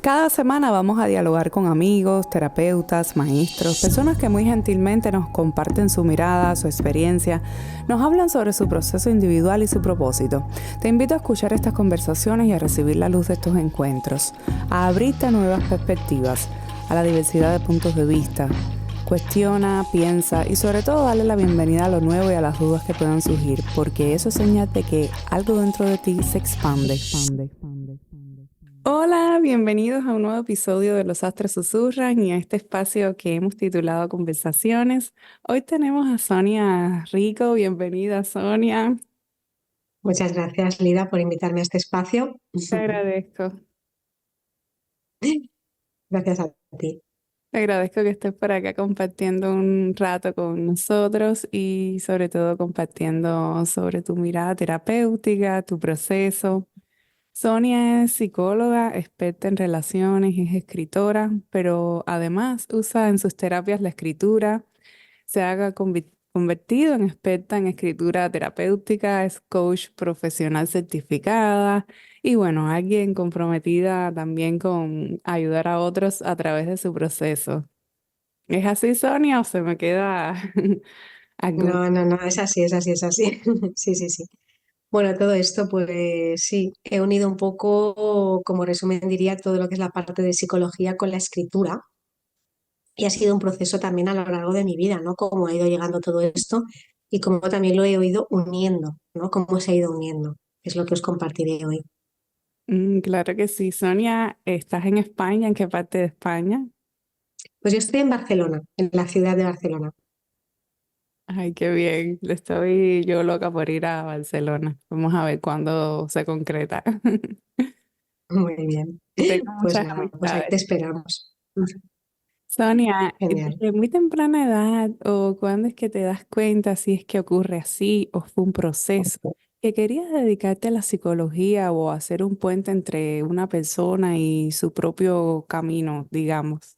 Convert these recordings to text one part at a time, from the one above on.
Cada semana vamos a dialogar con amigos, terapeutas, maestros, personas que muy gentilmente nos comparten su mirada, su experiencia, nos hablan sobre su proceso individual y su propósito. Te invito a escuchar estas conversaciones y a recibir la luz de estos encuentros, a abrirte a nuevas perspectivas, a la diversidad de puntos de vista. Cuestiona, piensa y sobre todo dale la bienvenida a lo nuevo y a las dudas que puedan surgir, porque eso es señal de que algo dentro de ti se expande. Hola, bienvenidos a un nuevo episodio de Los Astros Susurran y a este espacio que hemos titulado Conversaciones. Hoy tenemos a Sonia Rico. Bienvenida, Sonia. Muchas gracias, Lida, por invitarme a este espacio. Te agradezco. Gracias a ti. Te agradezco que estés por acá compartiendo un rato con nosotros y sobre todo compartiendo sobre tu mirada terapéutica, tu proceso. Sonia es psicóloga, experta en relaciones, es escritora, pero además usa en sus terapias la escritura. Se ha convertido en experta en escritura terapéutica, es coach profesional certificada y bueno, alguien comprometida también con ayudar a otros a través de su proceso. ¿Es así, Sonia, o se me queda algún... No, no, no, es así, es así, es así. Sí, sí, sí. Bueno, todo esto, pues sí, he unido un poco, como resumen diría, todo lo que es la parte de psicología con la escritura. Y ha sido un proceso también a lo largo de mi vida, ¿no? Cómo ha ido llegando todo esto y cómo también lo he ido uniendo, ¿no? Cómo se ha ido uniendo. Es lo que os compartiré hoy. Claro que sí, Sonia, ¿estás en España? ¿En qué parte de España? Pues yo estoy en Barcelona, en la ciudad de Barcelona. Ay, qué bien. Estoy yo loca por ir a Barcelona. Vamos a ver cuándo se concreta. Muy bien. Tengo Pues muchas nada, pues ahí te amistades. esperamos. Sonia, Genial. ¿desde muy temprana edad o cuándo es que te das cuenta si es que ocurre así o fue un proceso que querías dedicarte a la psicología o hacer un puente entre una persona y su propio camino, digamos?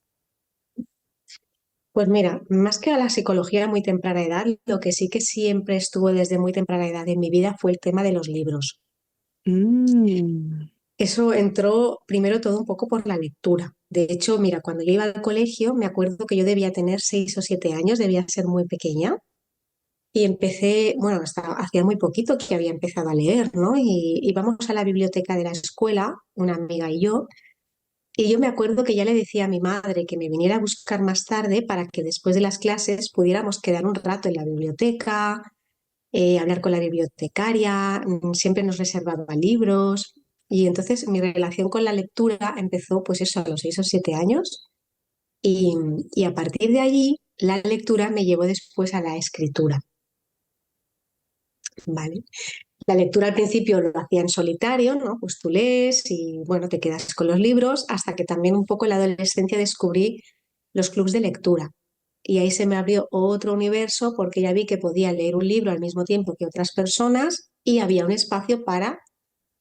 Pues mira, más que a la psicología a muy temprana edad, lo que sí que siempre estuvo desde muy temprana edad en mi vida fue el tema de los libros. Mm, Eso entró primero todo un poco por la lectura. De hecho, mira, cuando yo iba al colegio, me acuerdo que yo debía tener 6 o 7 años, debía ser muy pequeña, y empecé, bueno, hacía muy poquito que había empezado a leer, ¿no? Y íbamos a la biblioteca de la escuela, una amiga y yo me acuerdo que ya le decía a mi madre que me viniera a buscar más tarde para que después de las clases pudiéramos quedar un rato en la biblioteca, hablar con la bibliotecaria, siempre nos reservaba libros. Y entonces mi relación con la lectura empezó pues eso a los 6 o 7 años y, y a partir de allí la lectura me llevó después a la escritura, ¿vale? La lectura al principio lo hacía en solitario, ¿no? Pues tú lees y bueno, te quedas con los libros hasta que también un poco en la adolescencia descubrí los clubs de lectura. Y ahí se me abrió otro universo porque ya vi que podía leer un libro al mismo tiempo que otras personas y había un espacio para,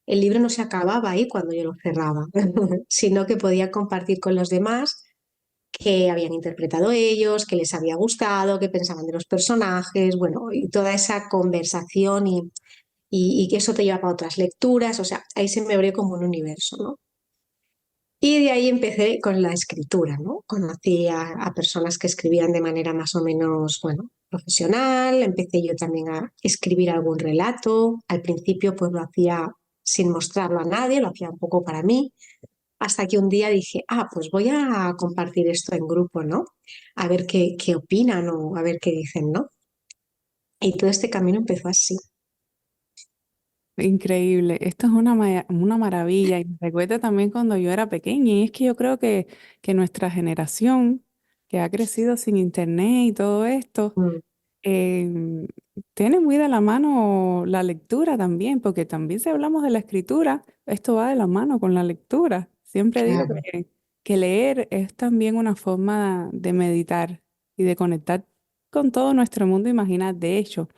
el libro no se acababa ahí cuando yo lo cerraba, sino que podía compartir con los demás que habían interpretado ellos, que les había gustado, que pensaban de los personajes, bueno, y toda esa conversación y que eso te lleva para otras lecturas, o sea, ahí se me abrió como un universo, ¿no? Y de ahí empecé con la escritura, ¿no? Conocí a personas que escribían de manera más o menos, bueno, profesional, empecé yo también a escribir algún relato, al principio pues lo hacía sin mostrarlo a nadie, lo hacía un poco para mí, hasta que un día dije, ah, pues voy a compartir esto en grupo, ¿no? A ver qué opinan o a ver qué dicen, ¿no? Y todo este camino empezó así. increíble. Esto es una maravilla. Y me recuerda también cuando yo era pequeña. Y es que yo creo que nuestra generación, que ha crecido sin internet y todo esto, Mm, eh, tiene muy de la mano la lectura también, porque también si hablamos de la escritura, esto va de la mano con la lectura. Siempre digo claro. que leer es también una forma de meditar y de conectar con todo nuestro mundo imaginar. De hecho,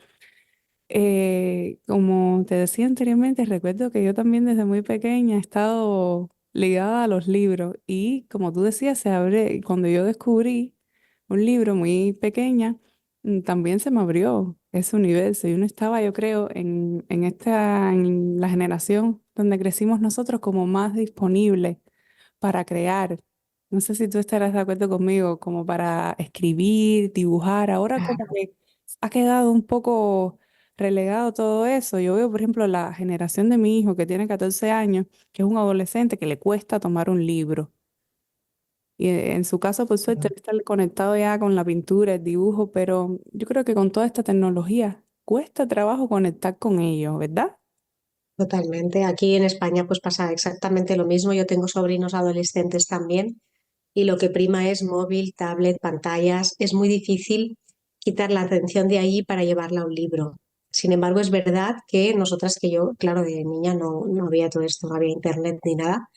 como te decía anteriormente, recuerdo que yo también desde muy pequeña he estado ligada a los libros y como tú decías, se abre, cuando yo descubrí un libro muy pequeña, también se me abrió ese universo y uno estaba, yo creo, en la generación donde crecimos nosotros como más disponible para crear. No sé si tú estarás de acuerdo conmigo, como para escribir, dibujar. Ahora como Claro, que ha quedado un poco relegado todo eso. Yo veo, por ejemplo, la generación de mi hijo que tiene 14 años, que es un adolescente que le cuesta tomar un libro. Y en su caso, por suerte, él está conectado ya con la pintura, el dibujo, pero yo creo que con toda esta tecnología cuesta trabajo conectar con ellos, ¿verdad? totalmente. Aquí en España pues pasa exactamente lo mismo. Yo tengo sobrinos adolescentes también y lo que prima es móvil, tablet, pantallas. Es muy difícil quitar la atención de ahí para llevarla a un libro. Sin embargo, es verdad que nosotras, que yo, claro, de niña no había todo esto, no había internet ni nada.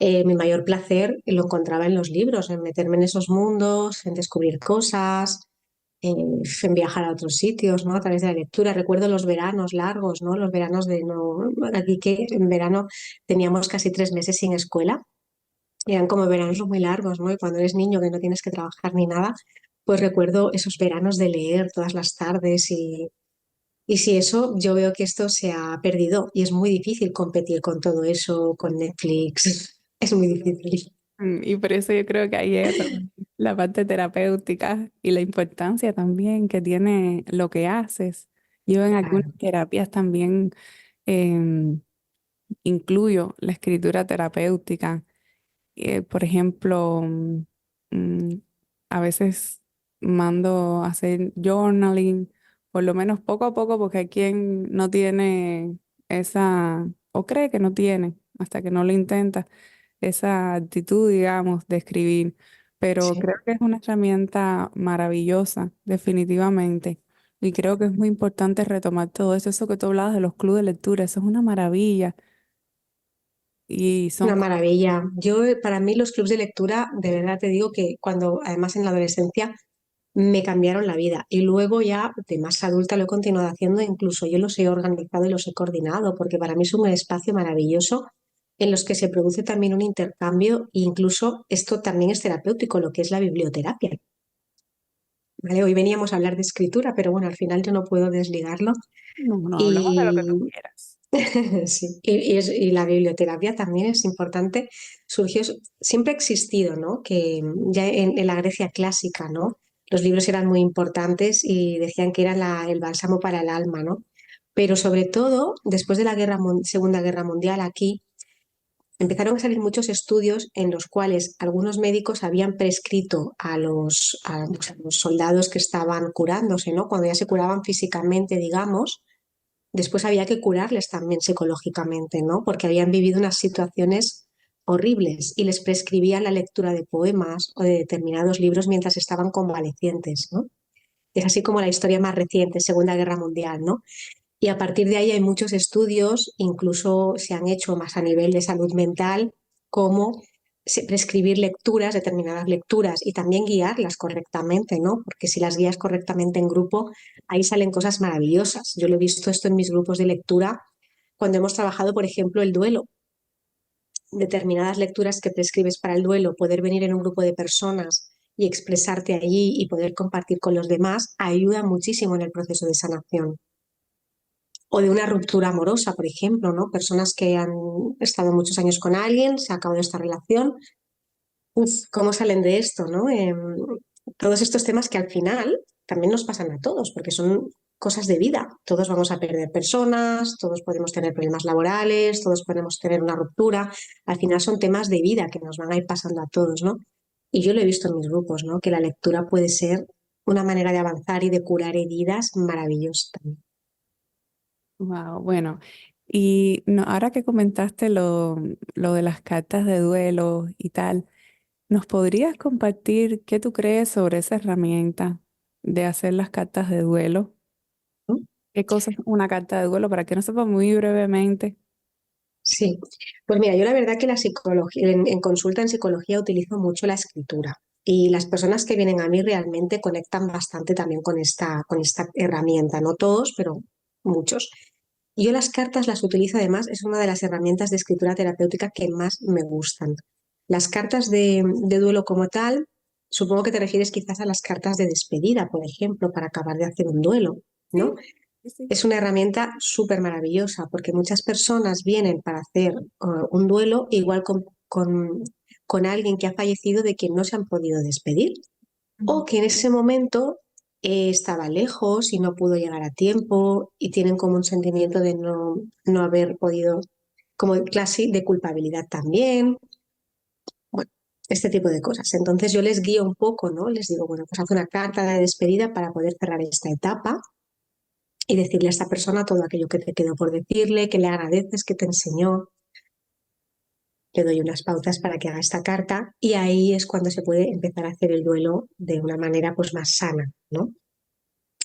Mi mayor placer lo encontraba en los libros, en meterme en esos mundos, en descubrir cosas, en viajar a otros sitios, ¿no? A través de la lectura. Recuerdo los veranos largos, ¿no? Los veranos de no, aquí que en verano teníamos casi 3 meses sin escuela. Eran como veranos muy largos, ¿no? Y cuando eres niño que no tienes que trabajar ni nada, pues recuerdo esos veranos de leer todas las tardes y si eso, yo veo que esto se ha perdido y es muy difícil competir con todo eso, con Netflix. Es muy difícil. Y por eso yo creo que ahí es la parte terapéutica y la importancia también que tiene lo que haces. Yo en algunas Claro, terapias también em, incluyo la escritura terapéutica. Por ejemplo, mm, a veces mando a hacer journaling, por lo menos poco a poco, porque hay quien no tiene esa, o cree que no tiene, hasta que no lo intenta, esa actitud, digamos, de escribir. Pero sí. creo que es una herramienta maravillosa, definitivamente. Y creo que es muy importante retomar todo eso, eso que tú hablabas de los clubes de lectura, eso es una maravilla. Y son Una cosas. maravilla. Yo, para mí, los clubes de lectura, de verdad te digo que cuando, además en la adolescencia, me cambiaron la vida. Y luego ya de más adulta lo he continuado haciendo, incluso yo los he organizado y los he coordinado, porque para mí es un espacio maravilloso en los que se produce también un intercambio e incluso esto también es terapéutico, lo que es la biblioterapia. ¿Vale? Hoy veníamos a hablar de escritura, pero bueno, al final yo no puedo desligarlo. No, no, hablamos de lo que tú Y, quieras. sí, y la biblioterapia también es importante. Surgió, siempre ha existido, ¿no? Que ya en la Grecia clásica, ¿no? Los libros eran muy importantes y decían que era el bálsamo para el alma, ¿no? Pero sobre todo, después de la Segunda Guerra Mundial, aquí empezaron a salir muchos estudios en los cuales algunos médicos habían prescrito pues, a los soldados que estaban curándose, ¿no? Cuando ya se curaban físicamente, digamos, después había que curarles también psicológicamente, ¿no? Porque habían vivido unas situaciones horribles y les prescribían la lectura de poemas o de determinados libros mientras estaban convalecientes, ¿no? Es así como la historia más reciente, Segunda Guerra Mundial, ¿no? Y a partir de ahí hay muchos estudios, incluso se han hecho más a nivel de salud mental, como prescribir lecturas, determinadas lecturas y también guiarlas correctamente, ¿no? Porque si las guías correctamente en grupo, ahí salen cosas maravillosas. Yo lo he visto esto en mis grupos de lectura cuando hemos trabajado, por ejemplo, el duelo. Determinadas lecturas que prescribes para el duelo, poder venir en un grupo de personas y expresarte allí y poder compartir con los demás, ayuda muchísimo en el proceso de sanación o de una ruptura amorosa, por ejemplo, ¿no? Personas que han estado muchos años con alguien, se ha acabado esta relación, uf, ¿cómo salen de esto, no? Todos estos temas que al final también nos pasan a todos, porque son cosas de vida. Todos vamos a perder personas, todos podemos tener problemas laborales, todos podemos tener una ruptura. Al final son temas de vida que nos van a ir pasando a todos, ¿no? Y yo lo he visto en mis grupos, ¿no? Que la lectura puede ser una manera de avanzar y de curar heridas maravillosa también. Wow, bueno. Y no, ahora que comentaste lo de las cartas de duelo y tal, ¿nos podrías compartir qué tú crees sobre esa herramienta de hacer las cartas de duelo? ¿No? ¿Qué cosa es una carta de duelo? Para que no sepa muy brevemente. Sí, pues mira, yo la verdad que la psicología, en consulta en psicología utilizo mucho la escritura y las personas que vienen a mí realmente conectan bastante también con esta herramienta, no todos, pero muchos. Y yo las cartas las utilizo además, es una de las herramientas de escritura terapéutica que más me gustan. Las cartas de duelo como tal, supongo que te refieres quizás a las cartas de despedida, por ejemplo, para acabar de hacer un duelo, ¿no? Sí, sí, sí. Es una herramienta súper maravillosa porque muchas personas vienen para hacer un duelo igual con alguien que ha fallecido de quien no se han podido despedir o Ujú. que en ese momento estaba lejos y no pudo llegar a tiempo y tienen como un sentimiento de no haber podido, como casi de culpabilidad también, bueno, este tipo de cosas. Entonces yo les guío un poco, ¿no? Les digo, bueno, pues haz una carta de despedida para poder cerrar esta etapa y decirle a esta persona todo aquello que te quedó por decirle, que le agradeces, que te enseñó. Le doy unas pautas para que haga esta carta y ahí es cuando se puede empezar a hacer el duelo de una manera pues más sana, ¿no?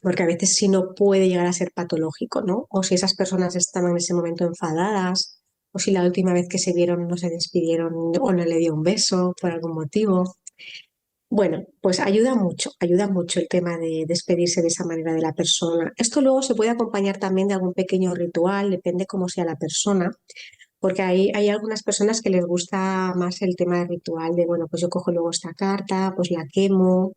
Porque a veces sí no puede llegar a ser patológico, ¿no? O si esas personas estaban en ese momento enfadadas, o si la última vez que se vieron no se despidieron o no le dio un beso por algún motivo. Bueno, pues ayuda mucho el tema de despedirse de esa manera de la persona. Esto luego se puede acompañar también de algún pequeño ritual, depende cómo sea la persona, porque hay algunas personas que les gusta más el tema del ritual de, bueno, pues yo cojo luego esta carta, pues la quemo,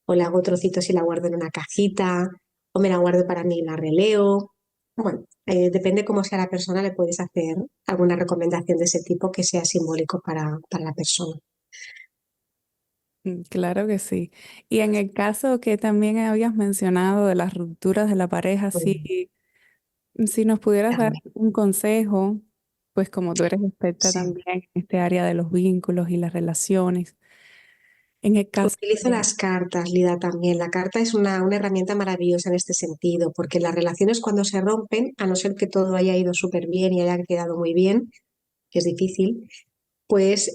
o la hago trocitos y la guardo en una cajita, o me la guardo para mí y la releo. Bueno, depende cómo sea la persona, le puedes hacer alguna recomendación de ese tipo que sea simbólico para la persona. Claro que sí. Y en el caso que también habías mencionado de las rupturas de la pareja, Bueno, sí, si nos pudieras dar también, un consejo, pues como tú eres experta sí. también en este área de los vínculos y las relaciones, en el caso Utilizo de... las cartas, Lida, también. La carta es una herramienta maravillosa en este sentido, porque las relaciones cuando se rompen, a no ser que todo haya ido súper bien y haya quedado muy bien, que es difícil, pues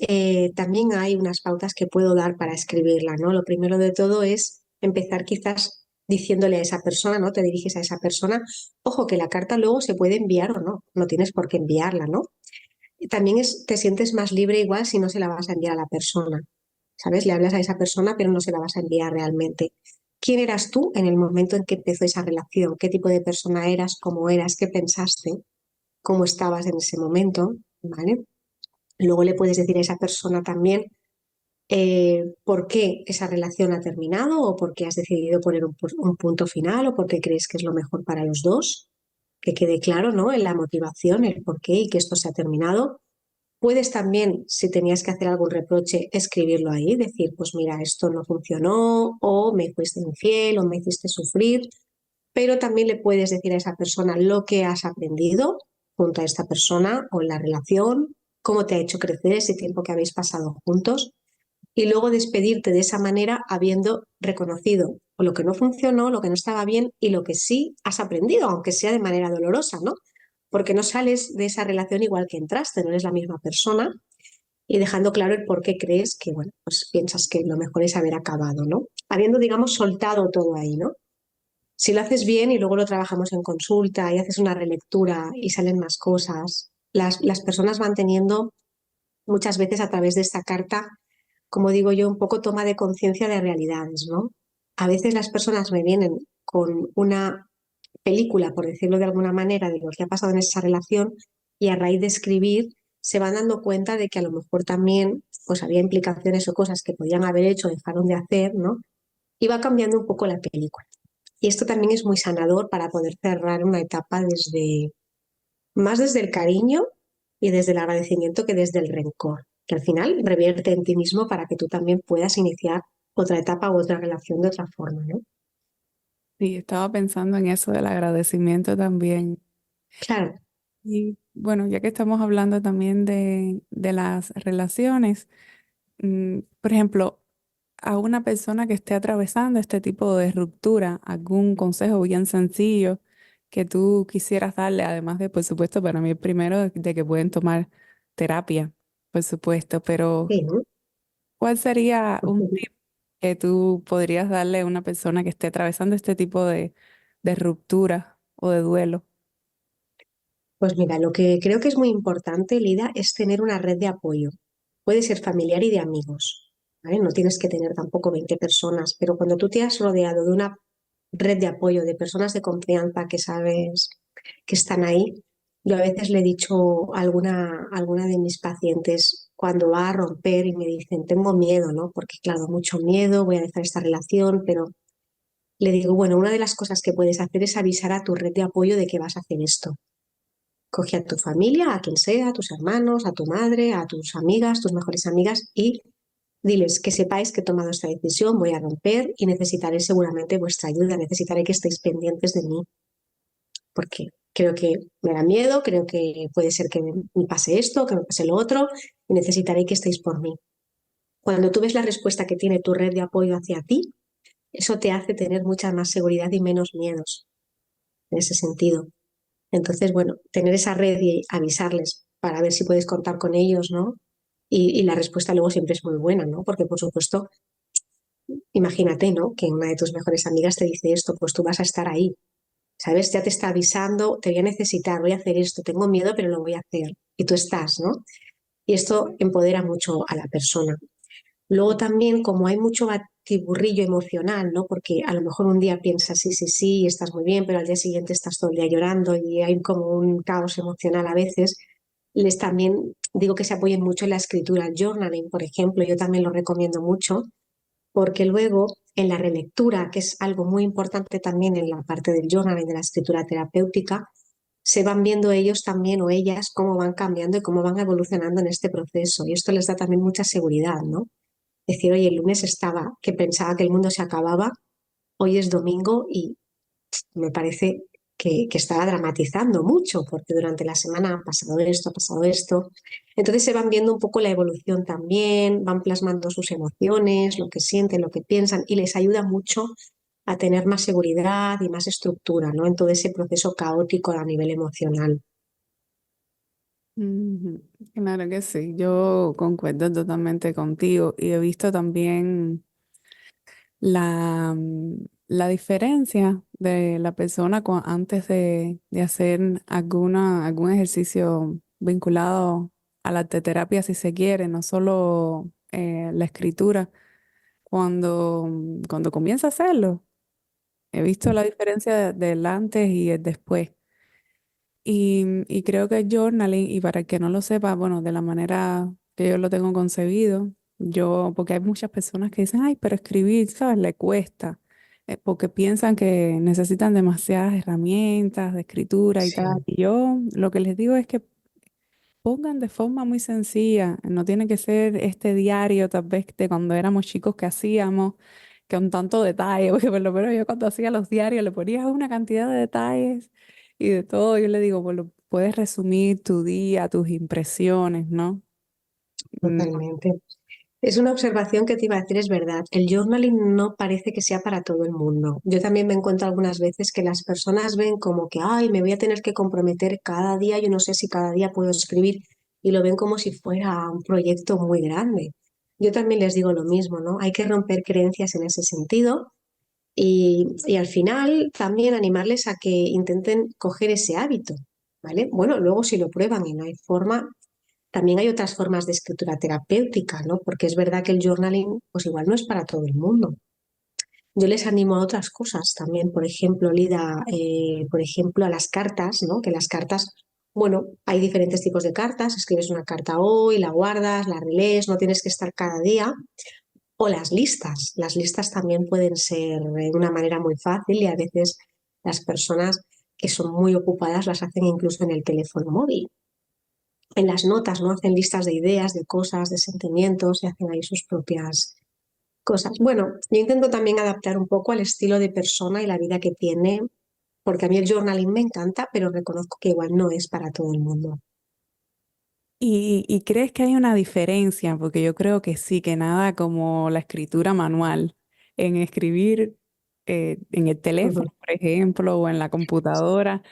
también hay unas pautas que puedo dar para escribirla, ¿no? Lo primero de todo es empezar quizás diciéndole a esa persona, ¿no? Te diriges a esa persona, ojo, que la carta luego se puede enviar o no, no tienes por qué enviarla, ¿no? También te sientes más libre igual si no se la vas a enviar a la persona, ¿sabes? Le hablas a esa persona, pero no se la vas a enviar realmente. ¿Quién eras tú en el momento en que empezó esa relación? ¿Qué tipo de persona eras? ¿Cómo eras? ¿Qué pensaste? ¿Cómo estabas en ese momento? ¿Vale? Luego le puedes decir a esa persona también por qué esa relación ha terminado o por qué has decidido poner un punto final o por qué crees que es lo mejor para los dos. Que quede claro, ¿no? En la motivación, el por qué y que esto se ha terminado. Puedes también, si tenías que hacer algún reproche, escribirlo ahí, decir, pues mira, esto no funcionó, o me fuiste infiel, o me hiciste sufrir, pero también le puedes decir a esa persona lo que has aprendido junto a esta persona o en la relación, cómo te ha hecho crecer ese tiempo que habéis pasado juntos, y luego despedirte de esa manera habiendo reconocido lo que no funcionó, lo que no estaba bien y lo que sí has aprendido, aunque sea de manera dolorosa, ¿no? Porque no sales de esa relación igual que entraste, no eres la misma persona y dejando claro el por qué crees que, bueno, pues piensas que lo mejor es haber acabado, ¿no? Habiendo, digamos, soltado todo ahí, ¿no? Si lo haces bien y luego lo trabajamos en consulta y haces una relectura y salen más cosas, las personas van teniendo muchas veces a través de esta carta, como digo yo, un poco toma de conciencia de realidades, ¿no? A veces las personas me vienen con una película, por decirlo de alguna manera, de lo que ha pasado en esa relación y a raíz de escribir se van dando cuenta de que a lo mejor también pues había implicaciones o cosas que podían haber hecho, dejaron de hacer, ¿no? Y va cambiando un poco la película. Y esto también es muy sanador para poder cerrar una etapa más desde el cariño y desde el agradecimiento que desde el rencor, que al final revierte en ti mismo para que tú también puedas iniciar otra etapa u otra relación de otra forma, ¿no? Sí, estaba pensando en eso del agradecimiento también. Claro, Y bueno, ya que estamos hablando también de las relaciones, por ejemplo, a una persona que esté atravesando este tipo de ruptura, algún consejo bien sencillo que tú quisieras darle, además de, por supuesto, para mí el primero, de que pueden tomar terapia, por supuesto, pero sí, ¿no? ¿cuál sería un tip que tú podrías darle a una persona que esté atravesando este tipo de ruptura o de duelo? Pues mira, lo que creo que es muy importante, Lida, es tener una red de apoyo. Puede ser familiar y de amigos, ¿vale? No tienes que tener tampoco 20 personas, pero cuando tú te has rodeado de una red de apoyo, de personas de confianza que sabes que están ahí, yo a veces le he dicho a alguna de mis pacientes cuando va a romper y me dicen, tengo miedo, ¿no? Porque claro, mucho miedo, voy a dejar esta relación, pero le digo, bueno, una de las cosas que puedes hacer es avisar a tu red de apoyo de que vas a hacer esto. Coge a tu familia, a quien sea, a tus hermanos, a tu madre, a tus amigas, tus mejores amigas y diles que sepáis que he tomado esta decisión, voy a romper y necesitaré seguramente vuestra ayuda, necesitaré que estéis pendientes de mí, porque creo que me da miedo, creo que puede ser que me pase esto, que me pase lo otro y necesitaré que estéis por mí. Cuando tú ves la respuesta que tiene tu red de apoyo hacia ti, eso te hace tener mucha más seguridad y menos miedos en ese sentido. Entonces, bueno, tener esa red y avisarles para ver si puedes contar con ellos, ¿no? Y la respuesta luego siempre es muy buena, ¿no? Porque, por supuesto, imagínate, ¿no? Que una de tus mejores amigas te dice esto, pues tú vas a estar ahí, ¿sabes? Ya te está avisando, te voy a necesitar, voy a hacer esto, tengo miedo, pero lo voy a hacer. Y tú estás, ¿no? Y esto empodera mucho a la persona. Luego también, como hay mucho batiburrillo emocional, ¿no? Porque a lo mejor un día piensas sí, sí, sí, estás muy bien, pero al día siguiente estás todo el día llorando y hay como un caos emocional a veces. Les también digo que se apoyen mucho en la escritura, el journaling, por ejemplo, yo también lo recomiendo mucho, porque luego en la relectura, que es algo muy importante también en la parte del journaling, de la escritura terapéutica, se van viendo ellos también o ellas cómo van cambiando y cómo van evolucionando en este proceso. Y esto les da también mucha seguridad, ¿no? Decir, oye, el lunes estaba, que pensaba que el mundo se acababa, hoy es domingo y me parece que estaba dramatizando mucho, porque durante la semana ha pasado esto, ha pasado esto. Entonces se van viendo un poco la evolución también, van plasmando sus emociones, lo que sienten, lo que piensan, y les ayuda mucho a tener más seguridad y más estructura, ¿no? En todo ese proceso caótico a nivel emocional. Ujú. Claro que sí, yo concuerdo totalmente contigo y he visto también la diferencia de la persona antes de hacer algún ejercicio vinculado a la arteterapia, si se quiere, no solo la escritura, cuando comienza a hacerlo. He visto la diferencia del antes y el después. Y creo que el journaling, y para el que no lo sepa, bueno, de la manera que yo lo tengo concebido, porque hay muchas personas que dicen, ay, pero escribir, ¿sabes? Le cuesta, porque piensan que necesitan demasiadas herramientas de escritura y tal. Sí, Y yo lo que les digo es que pongan de forma muy sencilla, no tiene que ser este diario tal vez de cuando éramos chicos que hacíamos, que un tanto detalle, porque por lo menos yo cuando hacía los diarios le ponía una cantidad de detalles y de todo, yo le digo, bueno, puedes resumir tu día, tus impresiones, ¿no? Mm, totalmente. Es una observación que te iba a decir, es verdad. El journaling no parece que sea para todo el mundo. Yo también me encuentro algunas veces que las personas ven como que, ay, me voy a tener que comprometer cada día, yo no sé si cada día puedo escribir, y lo ven como si fuera un proyecto muy grande. Yo también les digo lo mismo, ¿no? Hay que romper creencias en ese sentido y al final también animarles a que intenten coger ese hábito, ¿vale? Bueno, luego si lo prueban y no hay forma, también hay otras formas de escritura terapéutica, ¿no? Porque es verdad que el journaling, pues igual no es para todo el mundo. Yo les animo a otras cosas también, por ejemplo, Lida, por ejemplo, a las cartas, ¿no? Que las cartas, bueno, hay diferentes tipos de cartas, escribes una carta hoy, la guardas, la relees, no tienes que estar cada día. O las listas también pueden ser de una manera muy fácil y a veces las personas que son muy ocupadas las hacen incluso en el teléfono móvil en las notas, ¿no? Hacen listas de ideas, de cosas, de sentimientos y hacen ahí sus propias cosas. Bueno, yo intento también adaptar un poco al estilo de persona y la vida que tiene, porque a mí el journaling me encanta, pero reconozco que igual no es para todo el mundo. y crees que hay una diferencia? Porque yo creo que sí, que nada como la escritura manual, en escribir en el Ujú. teléfono, por ejemplo, o en la computadora.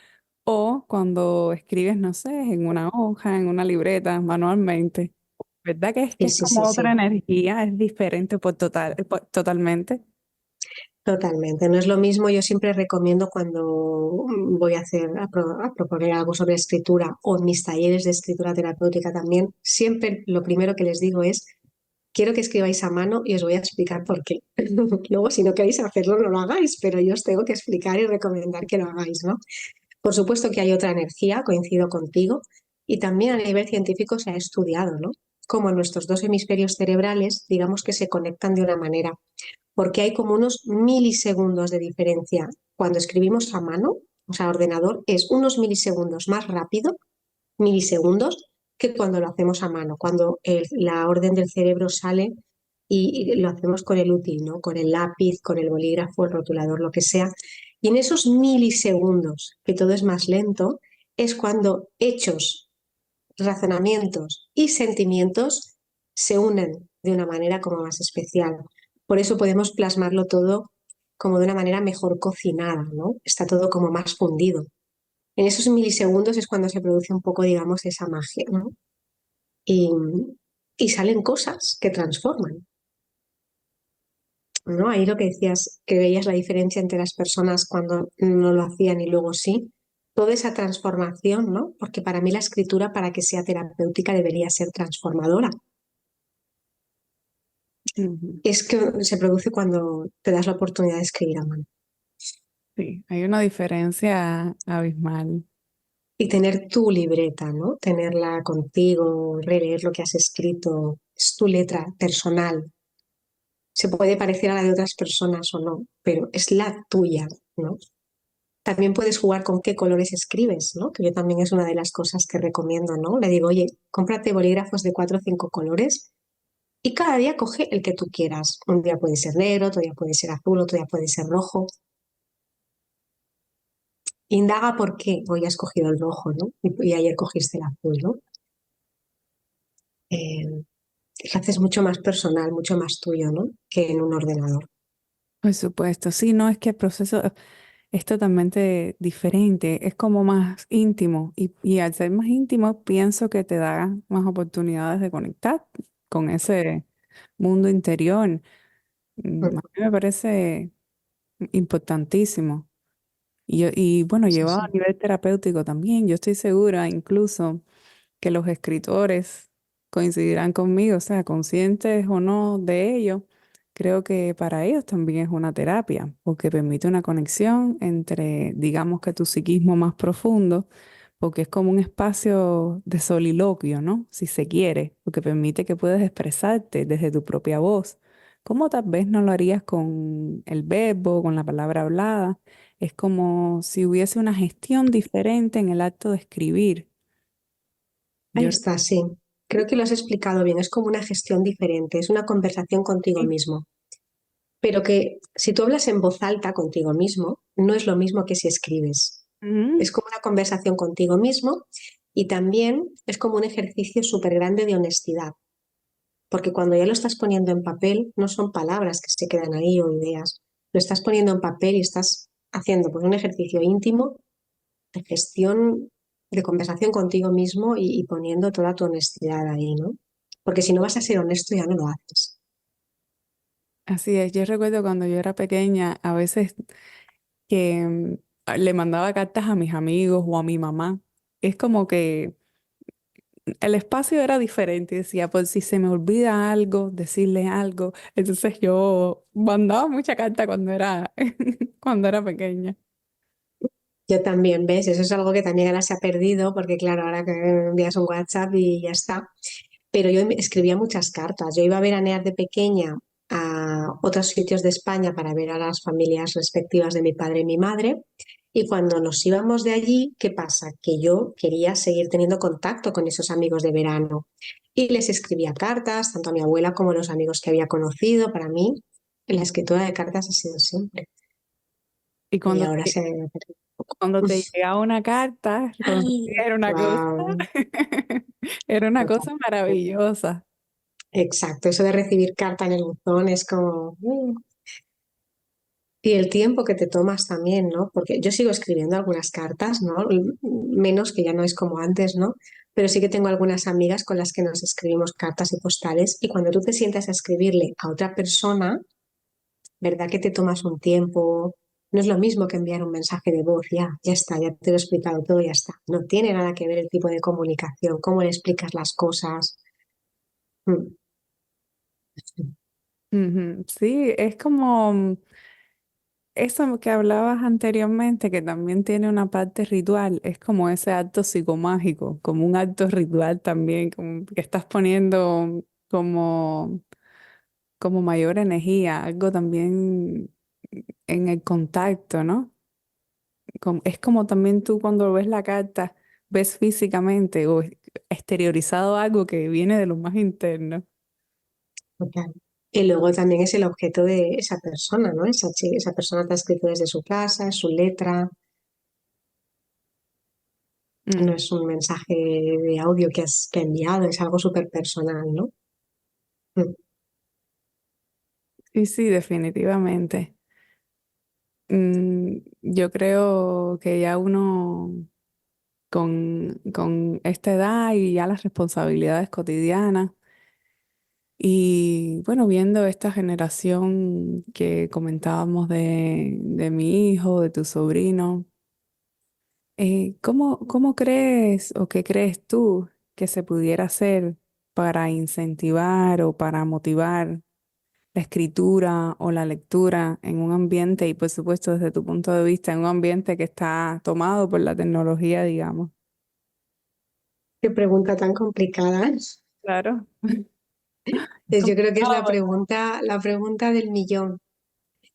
O cuando escribes, no sé, en una hoja, en una libreta, manualmente. ¿Verdad que Sí, es sí, sí, como otra sí, energía? Es diferente totalmente. totalmente. No es lo mismo, yo siempre recomiendo cuando voy a hacer, a proponer algo sobre escritura o en mis talleres de escritura terapéutica también, siempre lo primero que les digo es quiero que escribáis a mano y os voy a explicar por qué. Luego, si no queréis hacerlo, no lo hagáis, pero yo os tengo que explicar y recomendar que lo hagáis, ¿no? Por supuesto que hay otra energía, coincido contigo, y también a nivel científico se ha estudiado, ¿no? Como nuestros dos hemisferios cerebrales, digamos que se conectan de una manera, porque hay como unos milisegundos de diferencia cuando escribimos a mano o sea, ordenador, es unos milisegundos más rápido, milisegundos, que cuando lo hacemos a mano, cuando la orden del cerebro sale y lo hacemos con el útil, ¿no? Con el lápiz, con el bolígrafo, el rotulador, lo que sea. Y en esos milisegundos, que todo es más lento, es cuando hechos, razonamientos y sentimientos se unen de una manera como más especial. Por eso podemos plasmarlo todo como de una manera mejor cocinada, ¿no? Está todo como más fundido. En esos milisegundos es cuando se produce un poco, digamos, esa magia, ¿no? Y, y salen cosas que transforman, ¿no? Ahí lo que decías, que veías la diferencia entre las personas cuando no lo hacían y luego sí. Toda esa transformación, ¿no? Porque para mí la escritura, para que sea terapéutica, debería ser transformadora. Ujú. Es que se produce cuando te das la oportunidad de escribir a mano. Sí, hay una diferencia abismal. Y tener tu libreta, ¿no? Tenerla contigo, releer lo que has escrito, es tu letra personal. Se puede parecer a la de otras personas o no, pero es la tuya, ¿no? También puedes jugar con qué colores escribes, ¿no? Que yo también es una de las cosas que recomiendo, ¿no? Le digo, oye, cómprate bolígrafos de 4 o 5 colores y cada día coge el que tú quieras. Un día puede ser negro, otro día puede ser azul, otro día puede ser rojo. Indaga por qué hoy has cogido el rojo, ¿no? Y ayer cogiste el azul, ¿no? Eh, lo haces mucho más personal, mucho más tuyo, ¿no? Que en un ordenador. Por supuesto, sí, no es que el proceso es totalmente diferente, es como más íntimo y al ser más íntimo pienso que te da más oportunidades de conectar con ese mundo interior. A Mm, mí me parece importantísimo. Y bueno, sí, llevado a sí. nivel terapéutico también, yo estoy segura incluso que los escritores coincidirán conmigo, o sea, conscientes o no de ello, creo que para ellos también es una terapia, porque permite una conexión entre, digamos que tu psiquismo más profundo, porque es como un espacio de soliloquio, ¿no? Si se quiere, porque permite que puedas expresarte desde tu propia voz, como tal vez no lo harías con el verbo, con la palabra hablada. Es como si hubiese una gestión diferente en el acto de escribir. Ahí Yo está, sí. Creo que lo has explicado bien. Es como una gestión diferente, es una conversación contigo mismo. Pero que si tú hablas en voz alta contigo mismo, no es lo mismo que si escribes. Ujú. Es como una conversación contigo mismo y también es como un ejercicio súper grande de honestidad. Porque cuando ya lo estás poniendo en papel, no son palabras que se quedan ahí o ideas. Lo estás poniendo en papel y estás haciendo pues, un ejercicio íntimo de gestión, de conversación contigo mismo y poniendo toda tu honestidad ahí, ¿no? Porque si no vas a ser honesto, ya no lo haces. Así es, yo recuerdo cuando yo era pequeña, a veces que le mandaba cartas a mis amigos o a mi mamá. Es como que el espacio era diferente, decía, por si se me olvida algo, decirle algo. Entonces yo mandaba mucha carta cuando era, cuando era pequeña. Yo también, ¿ves? Eso es algo que también ahora se ha perdido, porque claro, ahora que envías un WhatsApp y ya está. Pero yo escribía muchas cartas. Yo iba a veranear de pequeña a otros sitios de España para ver a las familias respectivas de mi padre y mi madre. Y cuando nos íbamos de allí, ¿qué pasa? Que yo quería seguir teniendo contacto con esos amigos de verano. Y les escribía cartas, tanto a mi abuela como a los amigos que había conocido. Para mí, la escritura de cartas ha sido siempre. Y Y ahora se ha perdido un poco. cuando te llegaba una carta, era una cosa, Wow, era una cosa maravillosa. exacto, eso de recibir carta en el buzón es como... Y el tiempo que te tomas también, ¿no? Porque yo sigo escribiendo algunas cartas, ¿no? Menos que ya no es como antes, ¿no? Pero sí que tengo algunas amigas con las que nos escribimos cartas y postales y cuando tú te sientas a escribirle a otra persona, ¿verdad que te tomas un tiempo? No es lo mismo que enviar un mensaje de voz, ya está, ya te lo he explicado todo, ya está. No tiene nada que ver el tipo de comunicación, cómo le explicas las cosas. Mm. Ujú. Sí, es como eso que hablabas anteriormente, que también tiene una parte ritual, es como ese acto psicomágico, como un acto ritual también, como que estás poniendo como, como mayor energía, algo también en el contacto, ¿no? Es como también tú cuando ves la carta, ves físicamente o exteriorizado algo que viene de lo más interno. Total. Y luego también es el objeto de esa persona, ¿no? Esa persona te ha escrito desde su casa, su letra, no Mm, es un mensaje de audio que ha enviado, es algo súper personal, ¿no? Mm. sí, sí, definitivamente. Yo creo que ya uno con esta edad y ya las responsabilidades cotidianas y bueno, viendo esta generación que comentábamos de mi hijo, de tu sobrino, ¿cómo crees o qué crees tú que se pudiera hacer para incentivar o para motivar la escritura o la lectura en un ambiente y por supuesto desde tu punto de vista en un ambiente que está tomado por la tecnología, digamos? Qué pregunta tan complicada. Claro. Es Yo creo que es complicado, ¿verdad? la pregunta del millón.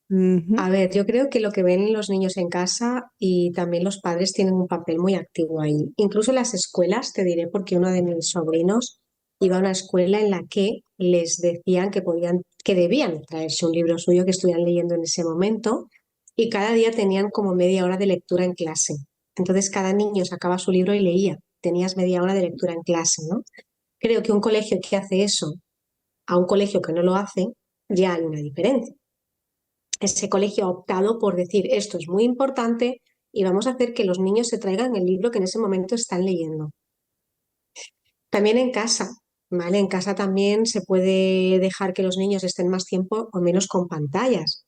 Ujú, A ver, yo creo que lo que ven los niños en casa y también los padres tienen un papel muy activo ahí. Incluso las escuelas, te diré, porque uno de mis sobrinos iba a una escuela en la que les decían que podían, que debían traerse un libro suyo que estuvieran leyendo en ese momento y cada día tenían como media hora de lectura en clase. Entonces cada niño sacaba su libro y leía. Tenías media hora de lectura en clase, ¿no? Creo que un colegio que hace eso a un colegio que no lo hace, ya hay una diferencia. Ese colegio ha optado por decir esto es muy importante y vamos a hacer que los niños se traigan el libro que en ese momento están leyendo. También en casa, ¿vale? En casa también se puede dejar que los niños estén más tiempo o menos con pantallas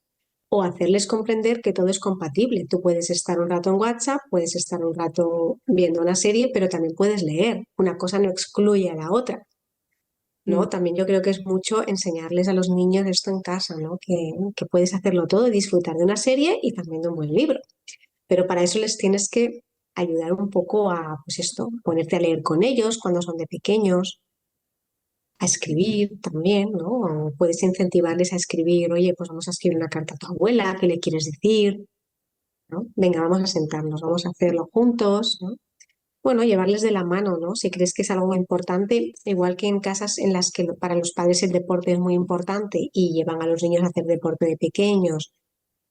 o hacerles comprender que todo es compatible. Tú puedes estar un rato en WhatsApp, puedes estar un rato viendo una serie, pero también puedes leer. Una cosa no excluye a la otra. mm. ¿No? También yo creo que es mucho enseñarles a los niños esto en casa, ¿no? Que puedes hacerlo todo y disfrutar de una serie y también de un buen libro. Pero para eso les tienes que ayudar un poco a, pues esto, ponerte a leer con ellos cuando son de pequeños, a escribir también, ¿no? O puedes incentivarles a escribir, oye, pues vamos a escribir una carta a tu abuela, ¿qué le quieres decir? ¿No? Venga, vamos a sentarnos, vamos a hacerlo juntos, ¿no? Bueno, llevarles de la mano, ¿no? Si crees que es algo importante, igual que en casas en las que para los padres el deporte es muy importante y llevan a los niños a hacer deporte de pequeños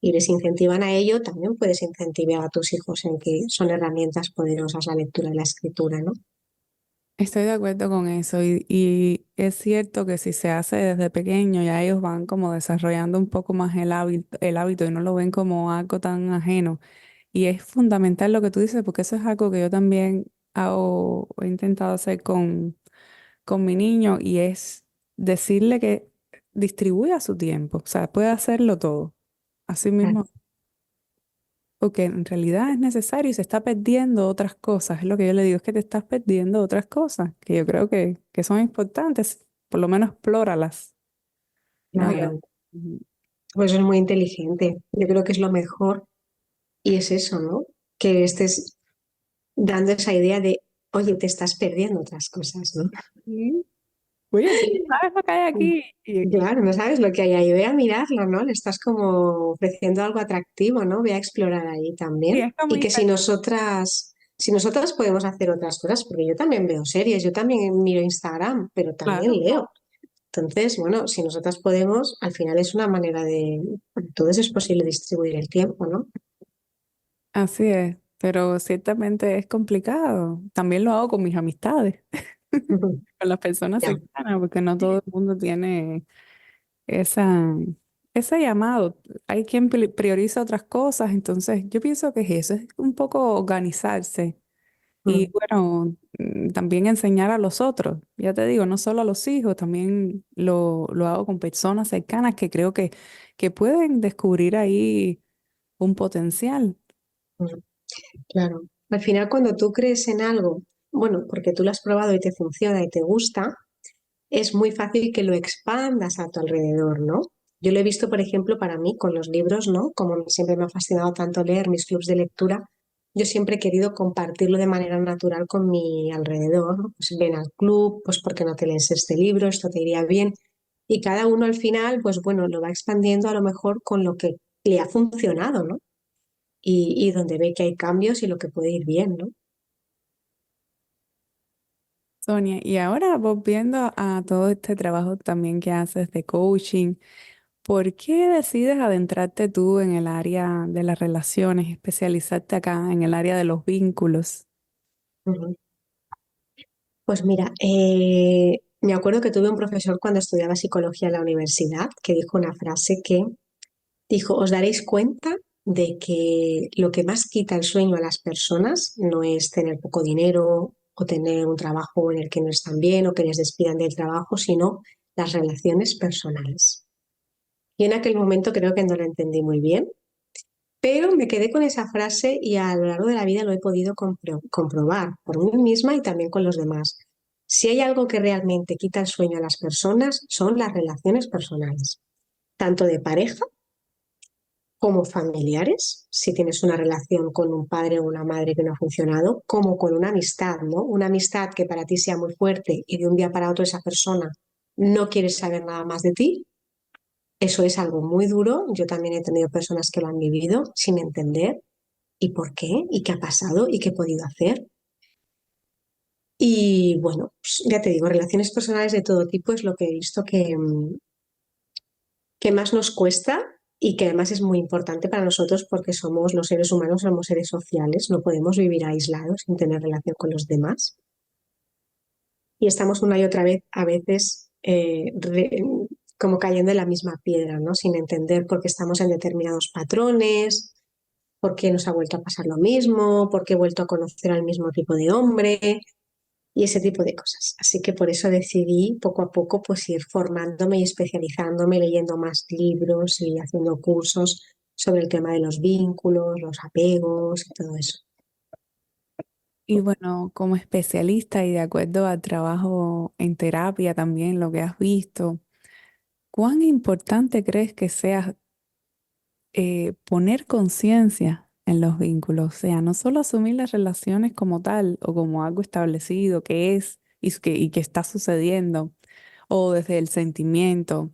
y les incentivan a ello, también puedes incentivar a tus hijos en que son herramientas poderosas la lectura y la escritura, ¿no? Estoy de acuerdo con eso y es cierto que si se hace desde pequeño ya ellos van como desarrollando un poco más el hábito y no lo ven como algo tan ajeno. Y es fundamental lo que tú dices porque eso es algo que yo también hago, he intentado hacer con mi niño y es decirle que distribuya su tiempo, o sea, puede hacerlo todo. Así Claro, mismo porque en realidad es necesario y se está perdiendo otras cosas. Es lo que yo le digo, es que te estás perdiendo otras cosas que yo creo que son importantes. Por lo menos explóralas, ¿no? claro. Ujú. Pues es muy inteligente. Yo creo que es lo mejor y es eso, ¿no? Que estés dando esa idea de, oye, te estás perdiendo otras cosas, ¿no? Sí. Oye, tú no sabes lo que hay aquí. Claro, no sabes lo que hay ahí. Ve a mirarlo, ¿no? Le estás como ofreciendo algo atractivo, ¿no? Ve a explorar ahí Y también. es como Y que si nosotras podemos hacer otras cosas, porque yo también veo series, yo también miro Instagram, pero también claro, leo. Entonces, bueno, si nosotras podemos, al final es una manera de, entonces es posible distribuir el tiempo, ¿no? así es. Pero ciertamente es complicado. También lo hago con mis amistades, con las personas Ya, cercanas, porque no todo el mundo tiene esa, ese llamado. Hay quien prioriza otras cosas, entonces yo pienso que es eso, es un poco organizarse y mm, bueno, también enseñar a los otros. Ya te digo, no solo a los hijos, también lo hago con personas cercanas que creo que pueden descubrir ahí un potencial. mm, claro. Al final, cuando tú crees en algo, bueno, porque tú lo has probado y te funciona y te gusta, es muy fácil que lo expandas a tu alrededor, ¿no? Yo lo he visto, por ejemplo, para mí con los libros, ¿no? Como siempre me ha fascinado tanto leer mis clubs de lectura, yo siempre he querido compartirlo de manera natural con mi alrededor, ¿no? Pues ven al club, pues porque no te lees este libro, esto te iría bien. Y cada uno al final, pues bueno, lo va expandiendo a lo mejor con lo que le ha funcionado, ¿no? y donde ve que hay cambios y lo que puede ir bien, ¿no? Sonia, y ahora volviendo a todo este trabajo también que haces de coaching, ¿por qué decides adentrarte tú en el área de las relaciones, especializarte acá en el área de los vínculos? Ujú. Pues mira, me acuerdo que tuve un profesor cuando estudiaba psicología en la universidad que dijo una frase que dijo, os daréis cuenta de que lo que más quita el sueño a las personas no es tener poco dinero o tener un trabajo en el que no están bien o que les despidan del trabajo, sino las relaciones personales. Y en aquel momento creo que no lo entendí muy bien, pero me quedé con esa frase y a lo largo de la vida lo he podido comprobar por mí misma y también con los demás. Si hay algo que realmente quita el sueño a las personas, son las relaciones personales, tanto de pareja como familiares, si tienes una relación con un padre o una madre que no ha funcionado, como con una amistad, ¿no? Una amistad que para ti sea muy fuerte y de un día para otro esa persona no quiere saber nada más de ti. Eso es algo muy duro. Yo también he tenido personas que lo han vivido sin entender y por qué y qué ha pasado y qué he podido hacer. Y bueno, pues, ya te digo, relaciones personales de todo tipo es lo que he visto que más nos cuesta y que además es muy importante para nosotros porque somos los seres humanos, somos seres sociales, no podemos vivir aislados sin tener relación con los demás. Y estamos una y otra vez, a veces, como cayendo en la misma piedra, ¿no? Sin entender por qué estamos en determinados patrones, por qué nos ha vuelto a pasar lo mismo, por qué he vuelto a conocer al mismo tipo de hombre y ese tipo de cosas. Así que por eso decidí poco a poco pues ir formándome y especializándome, leyendo más libros y haciendo cursos sobre el tema de los vínculos, los apegos y todo eso. Y bueno, como especialista y de acuerdo al trabajo en terapia también, lo que has visto, ¿cuán importante crees que sea poner conciencia en los vínculos? O sea, no solo asumir las relaciones como tal o como algo establecido que es y que está sucediendo, o desde el sentimiento.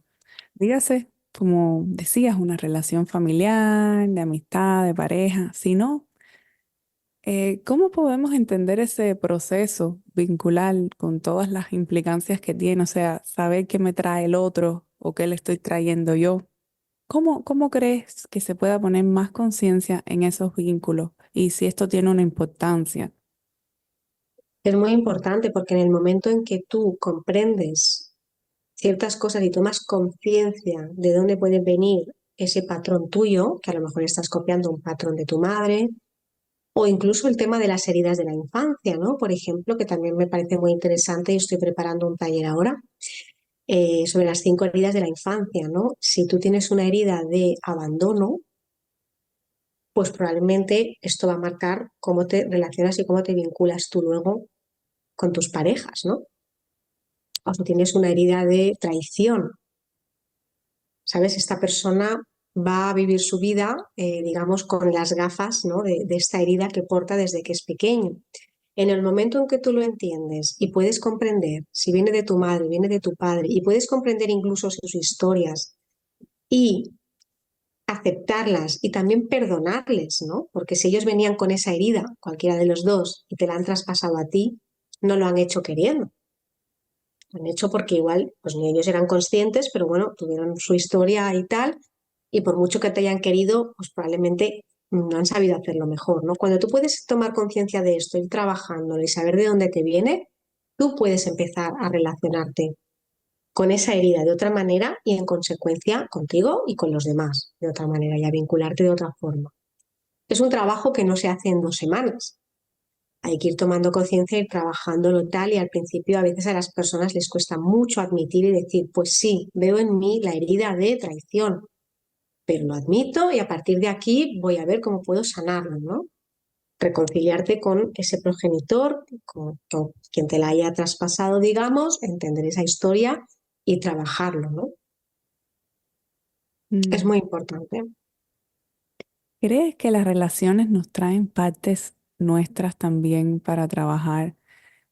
Dígase, como decías, una relación familiar, de amistad, de pareja, sino ¿cómo podemos entender ese proceso vincular con todas las implicancias que tiene? O sea, saber qué me trae el otro o qué le estoy trayendo yo. ¿Cómo crees que se pueda poner más conciencia en esos vínculos y si esto tiene una importancia? Es muy importante porque en el momento en que tú comprendes ciertas cosas y tomas conciencia de dónde puede venir ese patrón tuyo, que a lo mejor estás copiando un patrón de tu madre, o incluso el tema de las heridas de la infancia, ¿no? Por ejemplo, que también me parece muy interesante y estoy preparando un taller ahora sobre las 5 heridas de la infancia, ¿no? Si tú tienes una herida de abandono, pues probablemente esto va a marcar cómo te relacionas y cómo te vinculas tú luego con tus parejas, ¿no? O si tienes una herida de traición, ¿sabes? Esta persona va a vivir su vida, digamos, con las gafas, ¿no? de esta herida que porta desde que es pequeño. En el momento en que tú lo entiendes y puedes comprender si viene de tu madre, viene de tu padre, y puedes comprender incluso sus historias y aceptarlas y también perdonarles, ¿no? Porque si ellos venían con esa herida, cualquiera de los dos, y te la han traspasado a ti, no lo han hecho queriendo. Lo han hecho porque igual, pues ni ellos eran conscientes, pero bueno, tuvieron su historia y tal, y por mucho que te hayan querido, pues probablemente no han sabido hacerlo mejor, ¿no? Cuando tú puedes tomar conciencia de esto, ir trabajándolo y saber de dónde te viene, tú puedes empezar a relacionarte con esa herida de otra manera y en consecuencia contigo y con los demás de otra manera y a vincularte de otra forma. Es un trabajo que no se hace en 2 semanas. Hay que ir tomando conciencia, ir trabajándolo tal y al principio a veces a las personas les cuesta mucho admitir y decir, pues sí, veo en mí la herida de traición, pero lo admito y a partir de aquí voy a ver cómo puedo sanarlo, ¿no? Reconciliarte con ese progenitor, con quien te la haya traspasado, digamos, entender esa historia y trabajarlo, ¿no? Es Mm. muy importante. ¿Crees que las relaciones nos traen partes nuestras también para trabajar?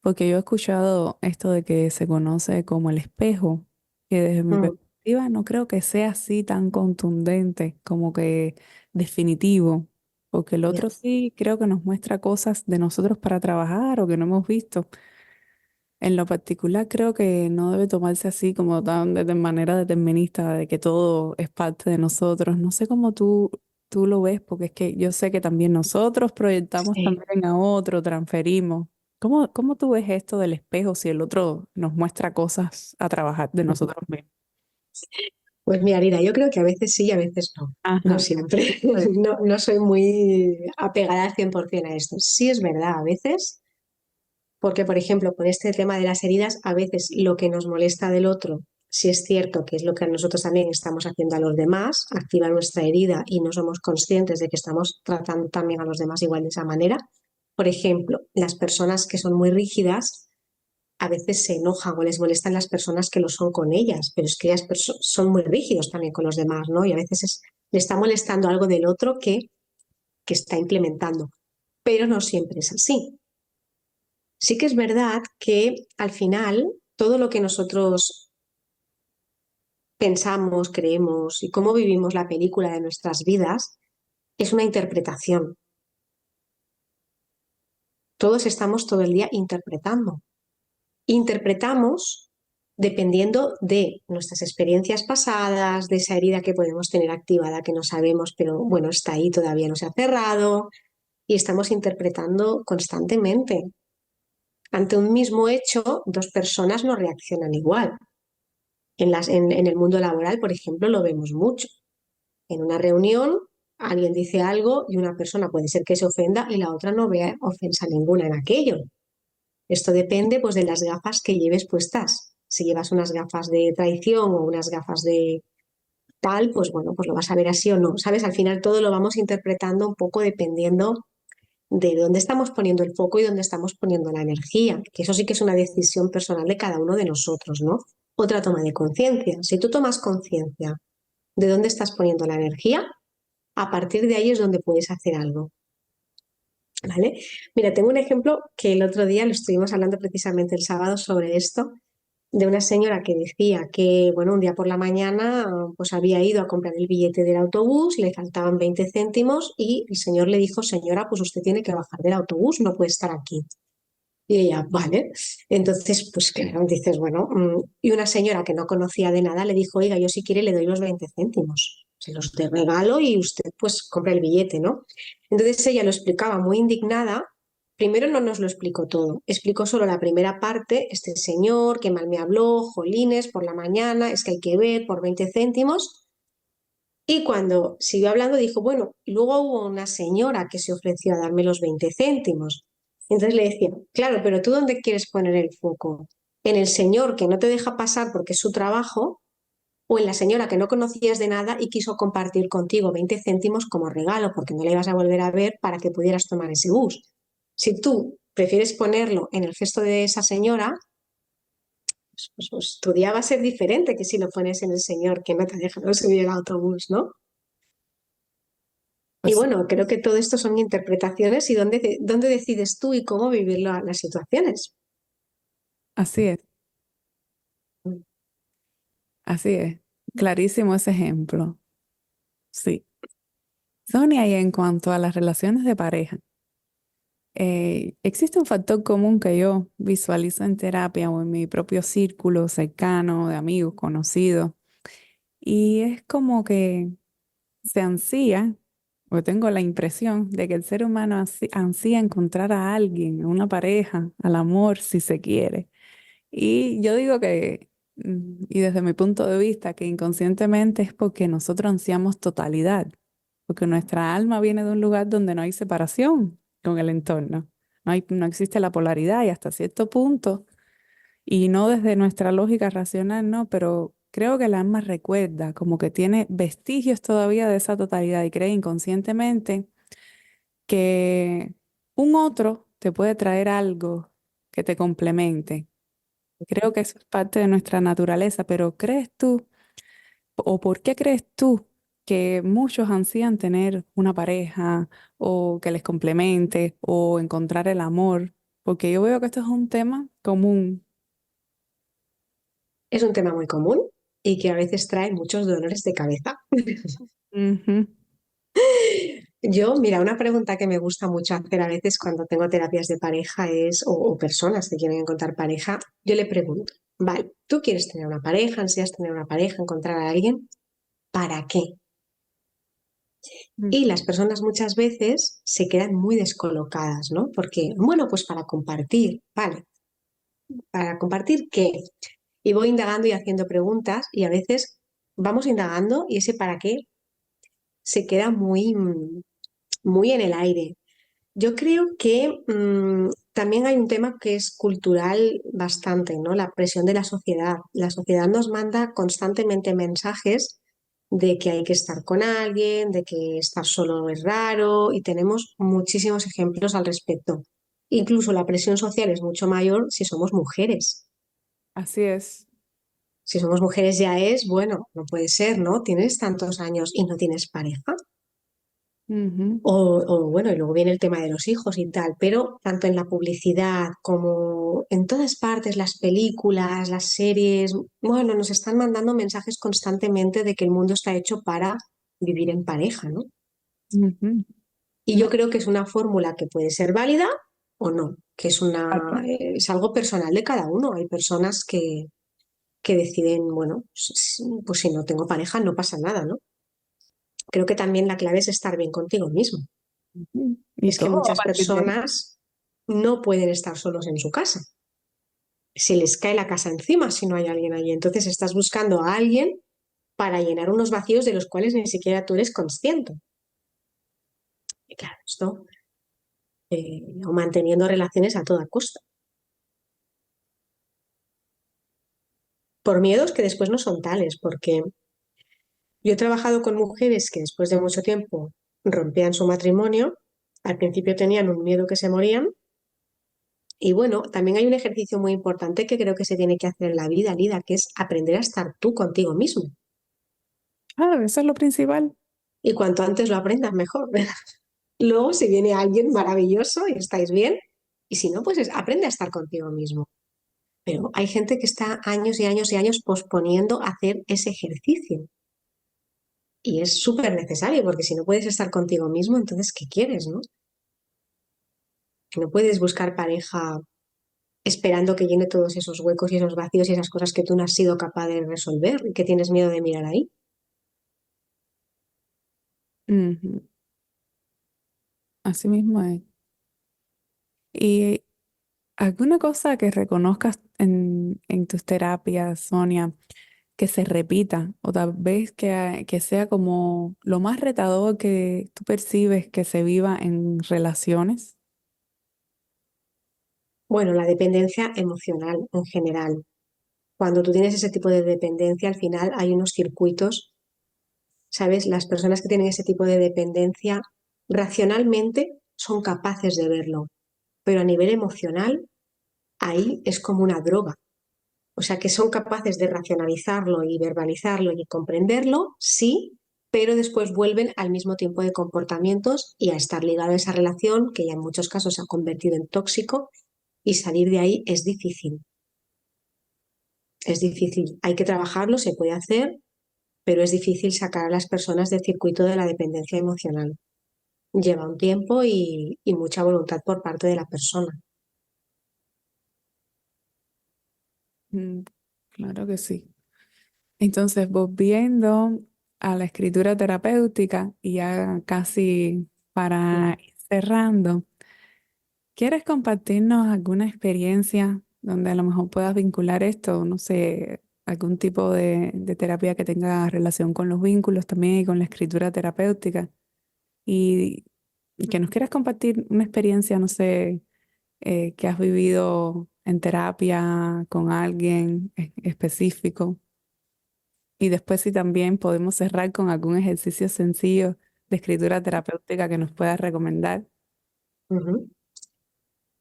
Porque yo he escuchado esto de que se conoce como el espejo, que desde mi Mm. perspectiva no creo que sea así tan contundente, como que definitivo. porque el Ya. otro sí creo que nos muestra cosas de nosotros para trabajar o que no hemos visto. En lo particular, creo que no debe tomarse así como tan de manera determinista de que todo es parte de nosotros. No sé cómo tú lo ves, porque es que yo sé que también nosotros proyectamos Sí. también a otro, transferimos. ¿Cómo tú ves esto del espejo si el otro nos muestra cosas a trabajar de nosotros mismos? Pues mira, Lina, yo creo que a veces sí y a veces no. No Ajá. siempre. Sí. No soy muy apegada al 100% a esto. Sí es verdad, a veces, porque por ejemplo, con este tema de las heridas, a veces lo que nos molesta del otro, sí es cierto que es lo que nosotros también estamos haciendo a los demás, activa nuestra herida y no somos conscientes de que estamos tratando también a los demás igual de esa manera. Por ejemplo, las personas que son muy rígidas a veces se enojan o les molestan las personas que lo son con ellas, pero es que ellas son muy rígidos también con los demás, ¿no? Y a veces le está molestando algo del otro que está implementando, pero no siempre es así. Sí que es verdad que al final todo lo que nosotros pensamos, creemos y cómo vivimos la película de nuestras vidas es una interpretación. Todos estamos todo el día interpretando. Interpretamos dependiendo de nuestras experiencias pasadas, de esa herida que podemos tener activada que no sabemos, pero bueno, está ahí, todavía no se ha cerrado y estamos interpretando constantemente. Ante un mismo hecho, dos personas no reaccionan igual. En el mundo laboral, por ejemplo, lo vemos mucho. En una reunión, alguien dice algo y una persona puede ser que se ofenda y la otra no vea ofensa ninguna en aquello. Esto depende pues de las gafas que lleves puestas. Si llevas unas gafas de traición o unas gafas de tal, pues bueno, pues lo vas a ver así o no. ¿Sabes? Al final todo lo vamos interpretando un poco dependiendo de dónde estamos poniendo el foco y dónde estamos poniendo la energía, que eso sí que es una decisión personal de cada uno de nosotros, ¿no? Otra toma de conciencia. Si tú tomas conciencia de dónde estás poniendo la energía, a partir de ahí es donde puedes hacer algo. ¿Vale? Mira, tengo un ejemplo que el otro día lo estuvimos hablando precisamente el sábado sobre esto, de una señora que decía que, bueno, un día por la mañana pues había ido a comprar el billete del autobús, le faltaban 20 céntimos y el señor le dijo, señora, pues usted tiene que bajar del autobús, no puede estar aquí. Y ella, vale. Entonces, pues claro, dices, bueno, y una señora que no conocía de nada le dijo, oiga, yo si quiere le doy los 20 céntimos, se los de regalo y usted pues compra el billete, ¿no? Entonces ella lo explicaba muy indignada. Primero no nos lo explicó todo, explicó solo la primera parte, este señor que mal me habló, jolines, por la mañana, es que hay que ver por 20 céntimos. Y cuando siguió hablando dijo, bueno, luego hubo una señora que se ofreció a darme los 20 céntimos. Entonces le decía, claro, pero ¿tú dónde quieres poner el foco? ¿En el señor que no te deja pasar porque es su trabajo? ¿O en la señora que no conocías de nada y quiso compartir contigo 20 céntimos como regalo porque no la ibas a volver a ver para que pudieras tomar ese bus? Si tú prefieres ponerlo en el gesto de esa señora, pues tu día va a ser diferente que si lo pones en el señor que no te deja no subir el autobús, ¿no? Y Pues sí, bueno, creo que todo esto son interpretaciones y dónde decides tú y cómo vivir las situaciones. así es, así es. Clarísimo ese ejemplo. Sí. Sonia, y en cuanto a las relaciones de pareja, existe un factor común que yo visualizo en terapia o en mi propio círculo cercano de amigos, conocidos, y es como que se ansía, o tengo la impresión de que el ser humano ansía encontrar a alguien, a una pareja, al amor, si se quiere. Y yo digo que, y desde mi punto de vista, que inconscientemente es porque nosotros ansiamos totalidad, porque nuestra alma viene de un lugar donde no hay separación con el entorno, no existe la polaridad y hasta cierto punto, y no desde nuestra lógica racional, no, pero creo que el alma recuerda, como que tiene vestigios todavía de esa totalidad y cree inconscientemente que un otro te puede traer algo que te complemente. Creo que eso es parte de nuestra naturaleza, pero ¿crees tú o por qué crees tú que muchos ansían tener una pareja o que les complemente o encontrar el amor? Porque yo veo que esto es un tema común. Es un tema muy común y que a veces trae muchos dolores de cabeza. Ujú. Yo, mira, una pregunta que me gusta mucho hacer a veces cuando tengo terapias de pareja es, o personas que quieren encontrar pareja, yo le pregunto, vale, ¿tú quieres tener una pareja, ansias tener una pareja, encontrar a alguien? ¿Para qué? Y las personas muchas veces se quedan muy descolocadas, ¿no? Porque, bueno, pues para compartir, vale, ¿para compartir qué? Y voy indagando y haciendo preguntas y a veces vamos indagando y ese para qué se queda muy en el aire. Yo creo que también hay un tema que es cultural bastante, ¿no? La presión de la sociedad. La sociedad nos manda constantemente mensajes de que hay que estar con alguien, de que estar solo es raro y tenemos muchísimos ejemplos al respecto. Incluso la presión social es mucho mayor si somos mujeres. Así es. Si somos mujeres ya es, bueno, no puede ser, ¿no? Tienes tantos años y no tienes pareja. Ujú, Bueno, y luego viene el tema de los hijos y tal, pero tanto en la publicidad como en todas partes, las películas, las series, bueno, nos están mandando mensajes constantemente de que el mundo está hecho para vivir en pareja, ¿no? ujú. Y No, yo creo que es una fórmula que puede ser válida o no, que es claro. es algo personal de cada uno. Hay personas que deciden, bueno, pues si no tengo pareja no pasa nada, ¿no? Creo que también la clave es estar bien contigo mismo. Ujú. Y Es que todo a muchas partir de ahí. personas no pueden estar solos en su casa. Se les cae la casa encima si no hay alguien allí. Entonces estás buscando a alguien para llenar unos vacíos de los cuales ni siquiera tú eres consciente. Y claro, esto, o manteniendo relaciones a toda costa. Por miedos que después no son tales, porque yo he trabajado con mujeres que después de mucho tiempo rompían su matrimonio, al principio tenían un miedo que se morían. Y bueno, también hay un ejercicio muy importante que creo que se tiene que hacer en la vida, Lida, que es aprender a estar tú contigo mismo. Ah, eso es lo principal. Y cuanto antes lo aprendas, mejor, ¿verdad? Luego, si viene alguien maravilloso y estáis bien, y si no, pues aprende a estar contigo mismo. Pero hay gente que está años y años y años posponiendo hacer ese ejercicio. Y es súper necesario, porque si no puedes estar contigo mismo, entonces, ¿qué quieres, no? No puedes buscar pareja esperando que llene todos esos huecos y esos vacíos y esas cosas que tú no has sido capaz de resolver y que tienes miedo de mirar ahí. Ujú. Así mismo es. ¿Y alguna cosa que reconozcas en tus terapias, Sonia, que se repita o tal vez que sea como lo más retador que tú percibes que se viva en relaciones? Bueno, la dependencia emocional en general. Cuando tú tienes ese tipo de dependencia, al final hay unos circuitos, ¿sabes? Las personas que tienen ese tipo de dependencia racionalmente son capaces de verlo, pero a nivel emocional ahí es como una droga. O sea, que son capaces de racionalizarlo y verbalizarlo y comprenderlo, sí, pero después vuelven al mismo tiempo de comportamientos y a estar ligado a esa relación que ya en muchos casos se ha convertido en tóxico y salir de ahí es difícil. Es difícil. Hay que trabajarlo, se puede hacer, pero es difícil sacar a las personas del circuito de la dependencia emocional. Lleva un tiempo y mucha voluntad por parte de la persona. Mm, claro que sí. Entonces, volviendo a la escritura terapéutica y ya casi para ir cerrando, ¿quieres compartirnos alguna experiencia donde a lo mejor puedas vincular esto? No sé, algún tipo de terapia que tenga relación con los vínculos también y con la escritura terapéutica. Y que nos quieras compartir una experiencia, no sé, que has vivido en terapia con alguien específico. Y después si también podemos cerrar con algún ejercicio sencillo de escritura terapéutica que nos puedas recomendar. Ujú.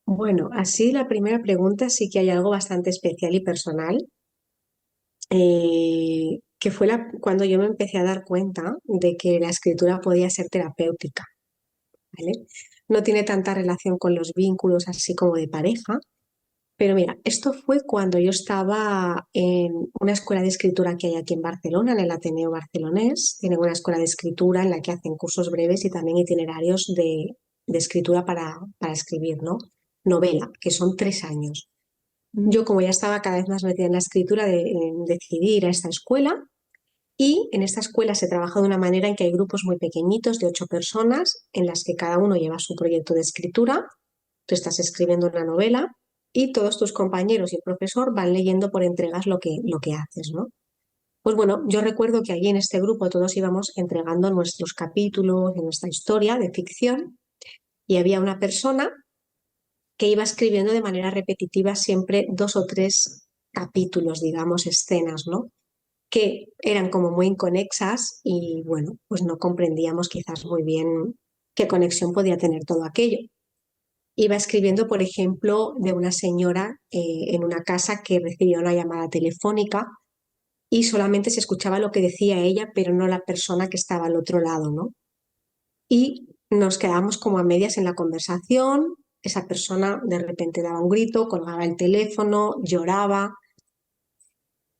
Bueno, así la primera pregunta sí que hay algo bastante especial y personal, que fue cuando yo me empecé a dar cuenta de que la escritura podía ser terapéutica, ¿vale? No tiene tanta relación con los vínculos así como de pareja, Pero mira, esto fue cuando yo estaba en una escuela de escritura que hay aquí en Barcelona, en el Ateneo Barcelonés. Tienen una escuela de escritura en la que hacen cursos breves y también itinerarios de escritura para escribir, ¿no? Novela, que son 3 años. Mm. Yo, como ya estaba cada vez más metida en la escritura, decidí ir a esta escuela y en esta escuela se trabaja de una manera en que hay grupos muy pequeñitos de 8 personas en las que cada uno lleva su proyecto de escritura. Tú estás escribiendo una novela y todos tus compañeros y el profesor van leyendo por entregas lo que haces, ¿no? Pues bueno, yo recuerdo que allí en este grupo todos íbamos entregando nuestros capítulos de nuestra historia de ficción y había una persona que iba escribiendo de manera repetitiva siempre 2 o 3 capítulos, digamos, escenas, ¿no? Que eran como muy inconexas y bueno, pues no comprendíamos quizás muy bien qué conexión podía tener todo aquello. Iba escribiendo, por ejemplo, de una señora en una casa que recibía una llamada telefónica y solamente se escuchaba lo que decía ella, pero no la persona que estaba al otro lado, ¿no? Y nos quedábamos como a medias en la conversación. Esa persona de repente daba un grito, colgaba el teléfono, lloraba.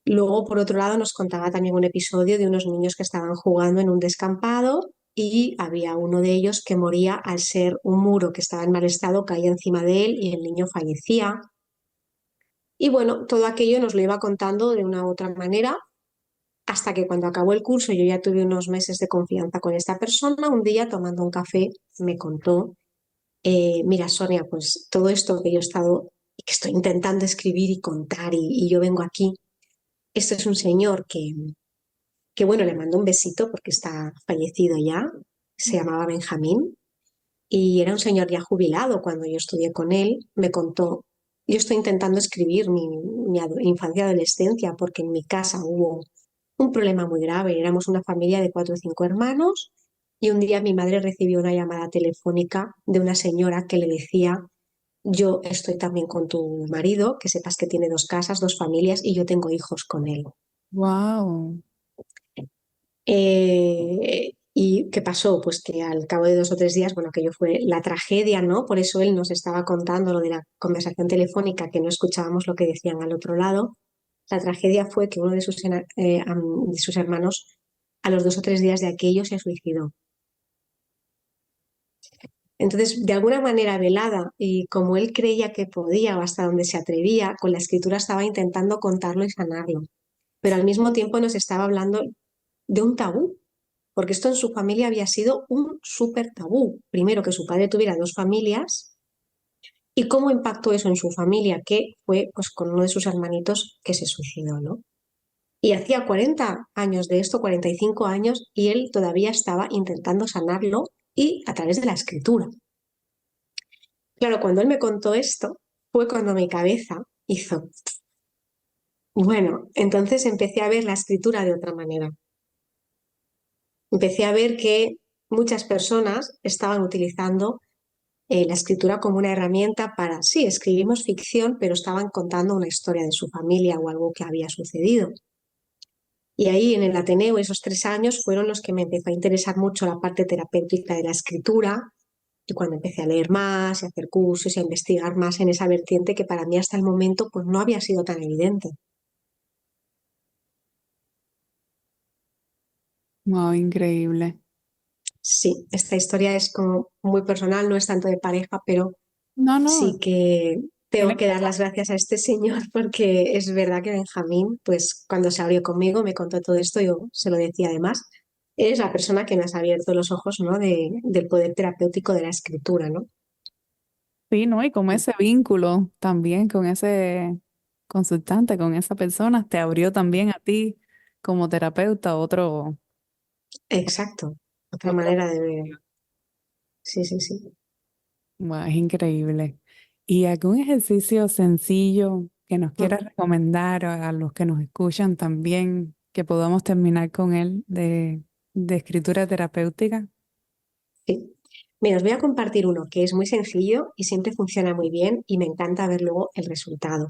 Luego, por otro lado, nos contaba también un episodio de unos niños que estaban jugando en un descampado y había uno de ellos que moría al ser un muro que estaba en mal estado, caía encima de él y el niño fallecía. Y bueno, todo aquello nos lo iba contando de una u otra manera, hasta que cuando acabó el curso yo ya tuve unos meses de confianza con esta persona. Un día, tomando un café, me contó, mira, Sonia, pues todo esto que yo he estado, que estoy intentando escribir y contar y yo vengo aquí. Este es un señor que bueno, le mandó un besito porque está fallecido ya, se llamaba Benjamín y era un señor ya jubilado cuando yo estudié con él. Me contó, yo estoy intentando escribir mi infancia y adolescencia porque en mi casa hubo un problema muy grave. Éramos una familia de 4 o 5 hermanos y un día mi madre recibió una llamada telefónica de una señora que le decía, yo estoy también con tu marido, que sepas que tiene 2 casas, 2 familias y yo tengo hijos con él. Wow. ¿Y qué pasó? Pues que al cabo de 2 o 3 días, bueno, aquello fue la tragedia, ¿no? Por eso él nos estaba contando lo de la conversación telefónica, que no escuchábamos lo que decían al otro lado. La tragedia fue que uno de sus hermanos, a los 2 o 3 días de aquello, se suicidó. Entonces, de alguna manera velada, y como él creía que podía o hasta donde se atrevía, con la escritura estaba intentando contarlo y sanarlo. Pero al mismo tiempo nos estaba hablando de un tabú, porque esto en su familia había sido un súper tabú. Primero, que su padre tuviera 2 familias y cómo impactó eso en su familia, que fue pues con uno de sus hermanitos que se suicidó, ¿no? Y hacía 40 años de esto, 45 años, y él todavía estaba intentando sanarlo y a través de la escritura. Claro, cuando él me contó esto, fue cuando mi cabeza hizo, bueno, entonces empecé a ver la escritura de otra manera. Empecé a ver que muchas personas estaban utilizando la escritura como una herramienta para, sí, escribimos ficción, pero estaban contando una historia de su familia o algo que había sucedido. Y ahí en el Ateneo, esos 3 años fueron los que me empezó a interesar mucho la parte terapéutica de la escritura. Y cuando empecé a leer más, y a hacer cursos y a investigar más en esa vertiente que para mí hasta el momento pues no había sido tan evidente. Wow, increíble. Sí, esta historia es como muy personal, no es tanto de pareja, pero No, sí no, que tengo tiene que que dar las gracias a este señor porque es verdad que Benjamín, pues cuando se abrió conmigo, me contó todo esto, yo se lo decía además, eres la persona que me has abierto los ojos, ¿no? Del poder terapéutico de la escritura, ¿no? sí, ¿no? Y como ese vínculo también con ese consultante, con esa persona, te abrió también a ti como terapeuta Exacto, otra otra manera de ver. perspectiva. Sí, sí, sí. Wow, es increíble. ¿Y algún ejercicio sencillo que nos Mm, quieras recomendar a los que nos escuchan también, que podamos terminar con él de escritura terapéutica? sí. Mira, os voy a compartir uno que es muy sencillo y siempre funciona muy bien y me encanta ver luego el resultado.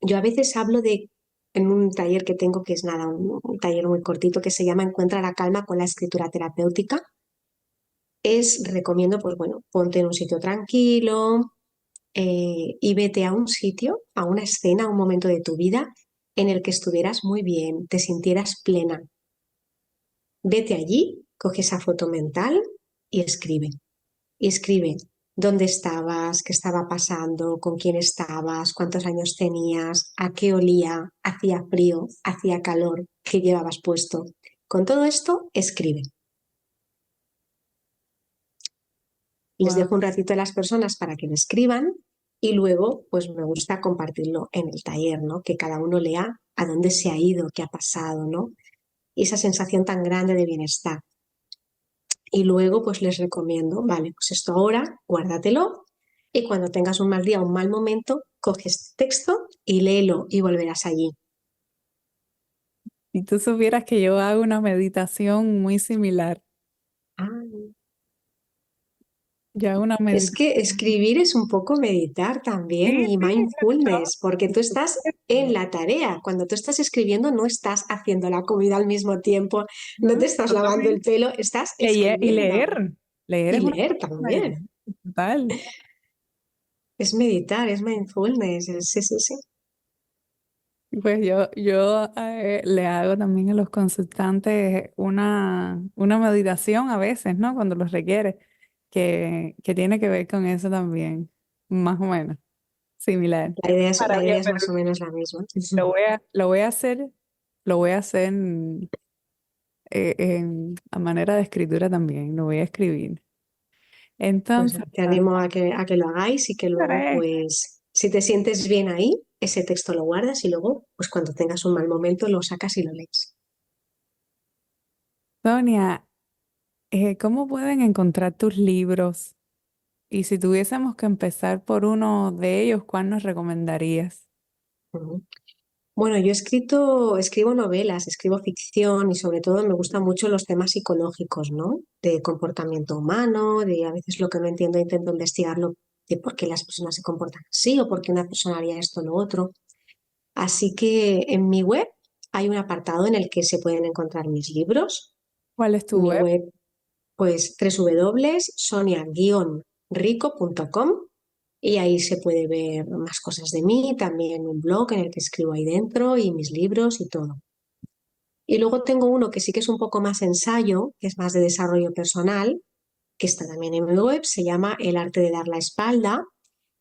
Yo a veces hablo en un taller que tengo, que es nada, un taller muy cortito que se llama Encuentra la calma con la escritura terapéutica. Recomiendo, pues bueno, ponte en un sitio tranquilo, y vete a un sitio, a una escena, a un momento de tu vida en el que estuvieras muy bien, te sintieras plena. Vete allí, coge esa foto mental y escribe. Y escribe dónde estabas, qué estaba pasando, con quién estabas, cuántos años tenías, a qué olía, hacía frío, hacía calor, qué llevabas puesto. Con todo esto, escribe. Les Wow. dejo un ratito a las personas para que me escriban y luego, pues me gusta compartirlo en el taller, ¿no? Que cada uno lea a dónde se ha ido, qué ha pasado, ¿no? Y esa sensación tan grande de bienestar. Y luego, pues les recomiendo, vale, pues esto ahora, guárdatelo y cuando tengas un mal día, un mal momento, coges este texto y léelo y volverás allí. Si tú supieras que yo hago una meditación muy similar. Ah, Yo hago una es que meditación. escribir es un poco meditar también Sí, y sí, mindfulness, porque por tú estás en supuesto. la tarea. Cuando tú estás escribiendo, no estás haciendo la comida al mismo tiempo, no te estás lavando el Totalmente. pelo, estás Y escribiendo. leer. Leer Y es una leer forma de meditar. también. Total. Es meditar, es mindfulness. Sí, sí, sí. Pues yo le hago también a los consultantes una meditación a veces, ¿no? Cuando los requiere, que tiene que ver con eso también, más o menos, similar. La idea es Pero más o menos la misma. lo voy a hacer a manera de escritura también, lo voy a escribir. Pues Entonces, te animo a que lo hagáis y que luego, pues, si te sientes bien ahí, ese texto lo guardas y luego, pues cuando tengas un mal momento, lo sacas y lo lees. Sonia, ¿cómo pueden encontrar tus libros? Y si tuviésemos que empezar por uno de ellos, ¿cuál nos recomendarías? Ujú. Bueno, escribo novelas, escribo ficción y sobre todo me gustan mucho los temas psicológicos, ¿no? De comportamiento humano, de a veces lo que no entiendo intento investigarlo de por qué las personas se comportan así o por qué una persona haría esto o lo otro. Así que en mi web hay un apartado en el que se pueden encontrar mis libros. ¿Cuál es tu Mi web? web, pues www.sonia-rico.com y ahí se puede ver más cosas de mí, también un blog en el que escribo ahí dentro y mis libros y todo. Y luego tengo uno que sí que es un poco más ensayo, que es más de desarrollo personal, que está también en mi web, se llama El arte de dar la espalda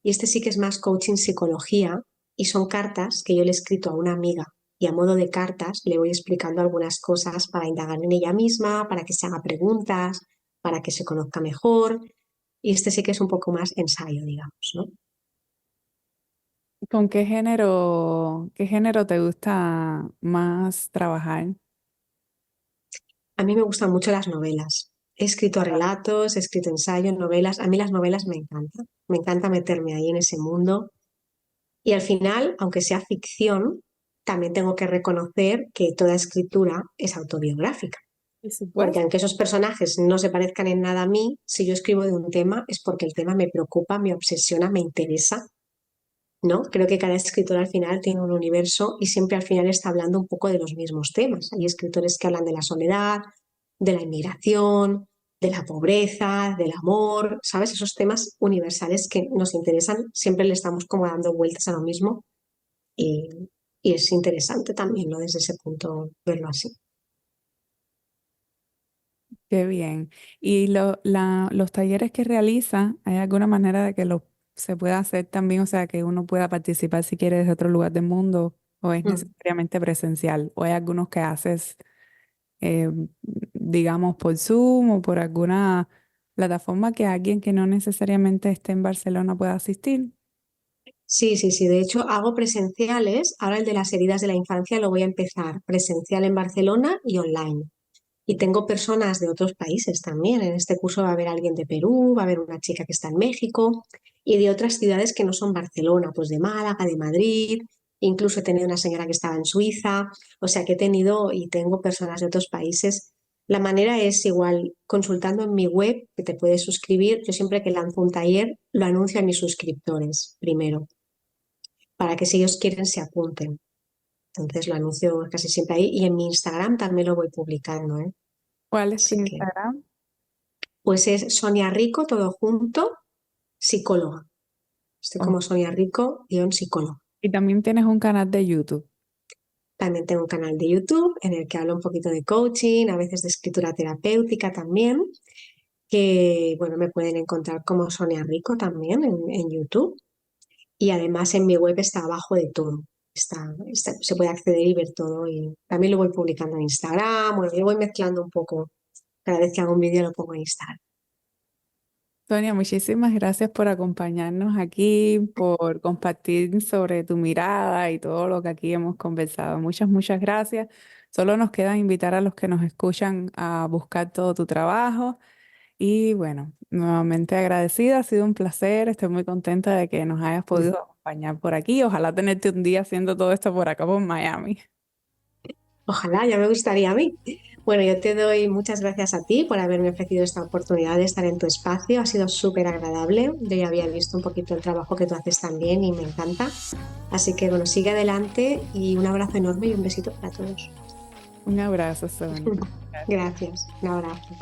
y este sí que es más coaching psicología y son cartas que yo le he escrito a una amiga y a modo de cartas le voy explicando algunas cosas para indagar en ella misma, para que se haga preguntas, para que se conozca mejor y este sí que es un poco más ensayo, digamos, ¿no? ¿Con qué género te gusta más trabajar? A mí me gustan mucho las novelas. He escrito relatos, he escrito ensayos, novelas. A mí las novelas me encantan. Me encanta meterme ahí en ese mundo. Y al final, aunque sea ficción, también tengo que reconocer que toda escritura es autobiográfica. Por Porque supuesto. aunque esos personajes no se parezcan en nada a mí, si yo escribo de un tema es porque el tema me preocupa, me obsesiona, me interesa, ¿no? Creo que cada escritor al final tiene un universo y siempre al final está hablando un poco de los mismos temas. Hay escritores que hablan de la soledad, de la inmigración, de la pobreza, del amor, ¿sabes? Esos temas universales que nos interesan, siempre le estamos como dando vueltas a lo mismo y, y es interesante también, ¿no? Desde ese punto verlo así. Qué bien. ¿Y los talleres que realiza, hay alguna manera de que se pueda hacer también, o sea, que uno pueda participar si quiere desde otro lugar del mundo, o es Mm. necesariamente presencial? ¿O hay algunos que haces, eh, digamos, por Zoom o por alguna plataforma que alguien que no necesariamente esté en Barcelona pueda asistir? Sí, sí, sí. De hecho, hago presenciales. Ahora el de las heridas de la infancia lo voy a empezar presencial en Barcelona y online. Y tengo personas de otros países también. En este curso va a haber alguien de Perú, va a haber una chica que está en México y de otras ciudades que no son Barcelona, pues de Málaga, de Madrid. Incluso he tenido una señora que estaba en Suiza. O sea que he tenido y tengo personas de otros países. La manera es igual, consultando en mi web, que te puedes suscribir. Yo siempre que lanzo un taller, lo anuncio a mis suscriptores primero para que si ellos quieren se apunten. Entonces lo anuncio casi siempre ahí y en mi Instagram también lo voy publicando, ¿eh? ¿Cuál es tu Así que, Instagram? pues es Sonia Rico, todo junto, psicóloga. Estoy Oh, como Sonia Rico, psicóloga. y también tienes un canal de YouTube. También tengo un canal de YouTube en el que hablo un poquito de coaching, a veces de escritura terapéutica también, que bueno, me pueden encontrar como Sonia Rico también en YouTube. Y además en mi web está abajo de todo. Se puede acceder y ver todo. Y también lo voy publicando en Instagram. Bueno, yo voy mezclando un poco. Cada vez que hago un vídeo lo pongo en Instagram. Sonia, muchísimas gracias por acompañarnos aquí, por compartir sobre tu mirada y todo lo que aquí hemos conversado. Muchas, muchas gracias. Solo nos queda invitar a los que nos escuchan a buscar todo tu trabajo. Y bueno, nuevamente agradecida, ha sido un placer. Estoy muy contenta de que nos hayas podido acompañar por aquí. Ojalá tenerte un día haciendo todo esto por acá, por Miami. Ojalá, ya me gustaría a mí. Bueno, yo te doy muchas gracias a ti por haberme ofrecido esta oportunidad de estar en tu espacio. Ha sido súper agradable. Yo ya había visto un poquito el trabajo que tú haces también y me encanta. Así que bueno, sigue adelante y un abrazo enorme y un besito para todos. Un abrazo, Sonia. Gracias. Gracias. Un abrazo.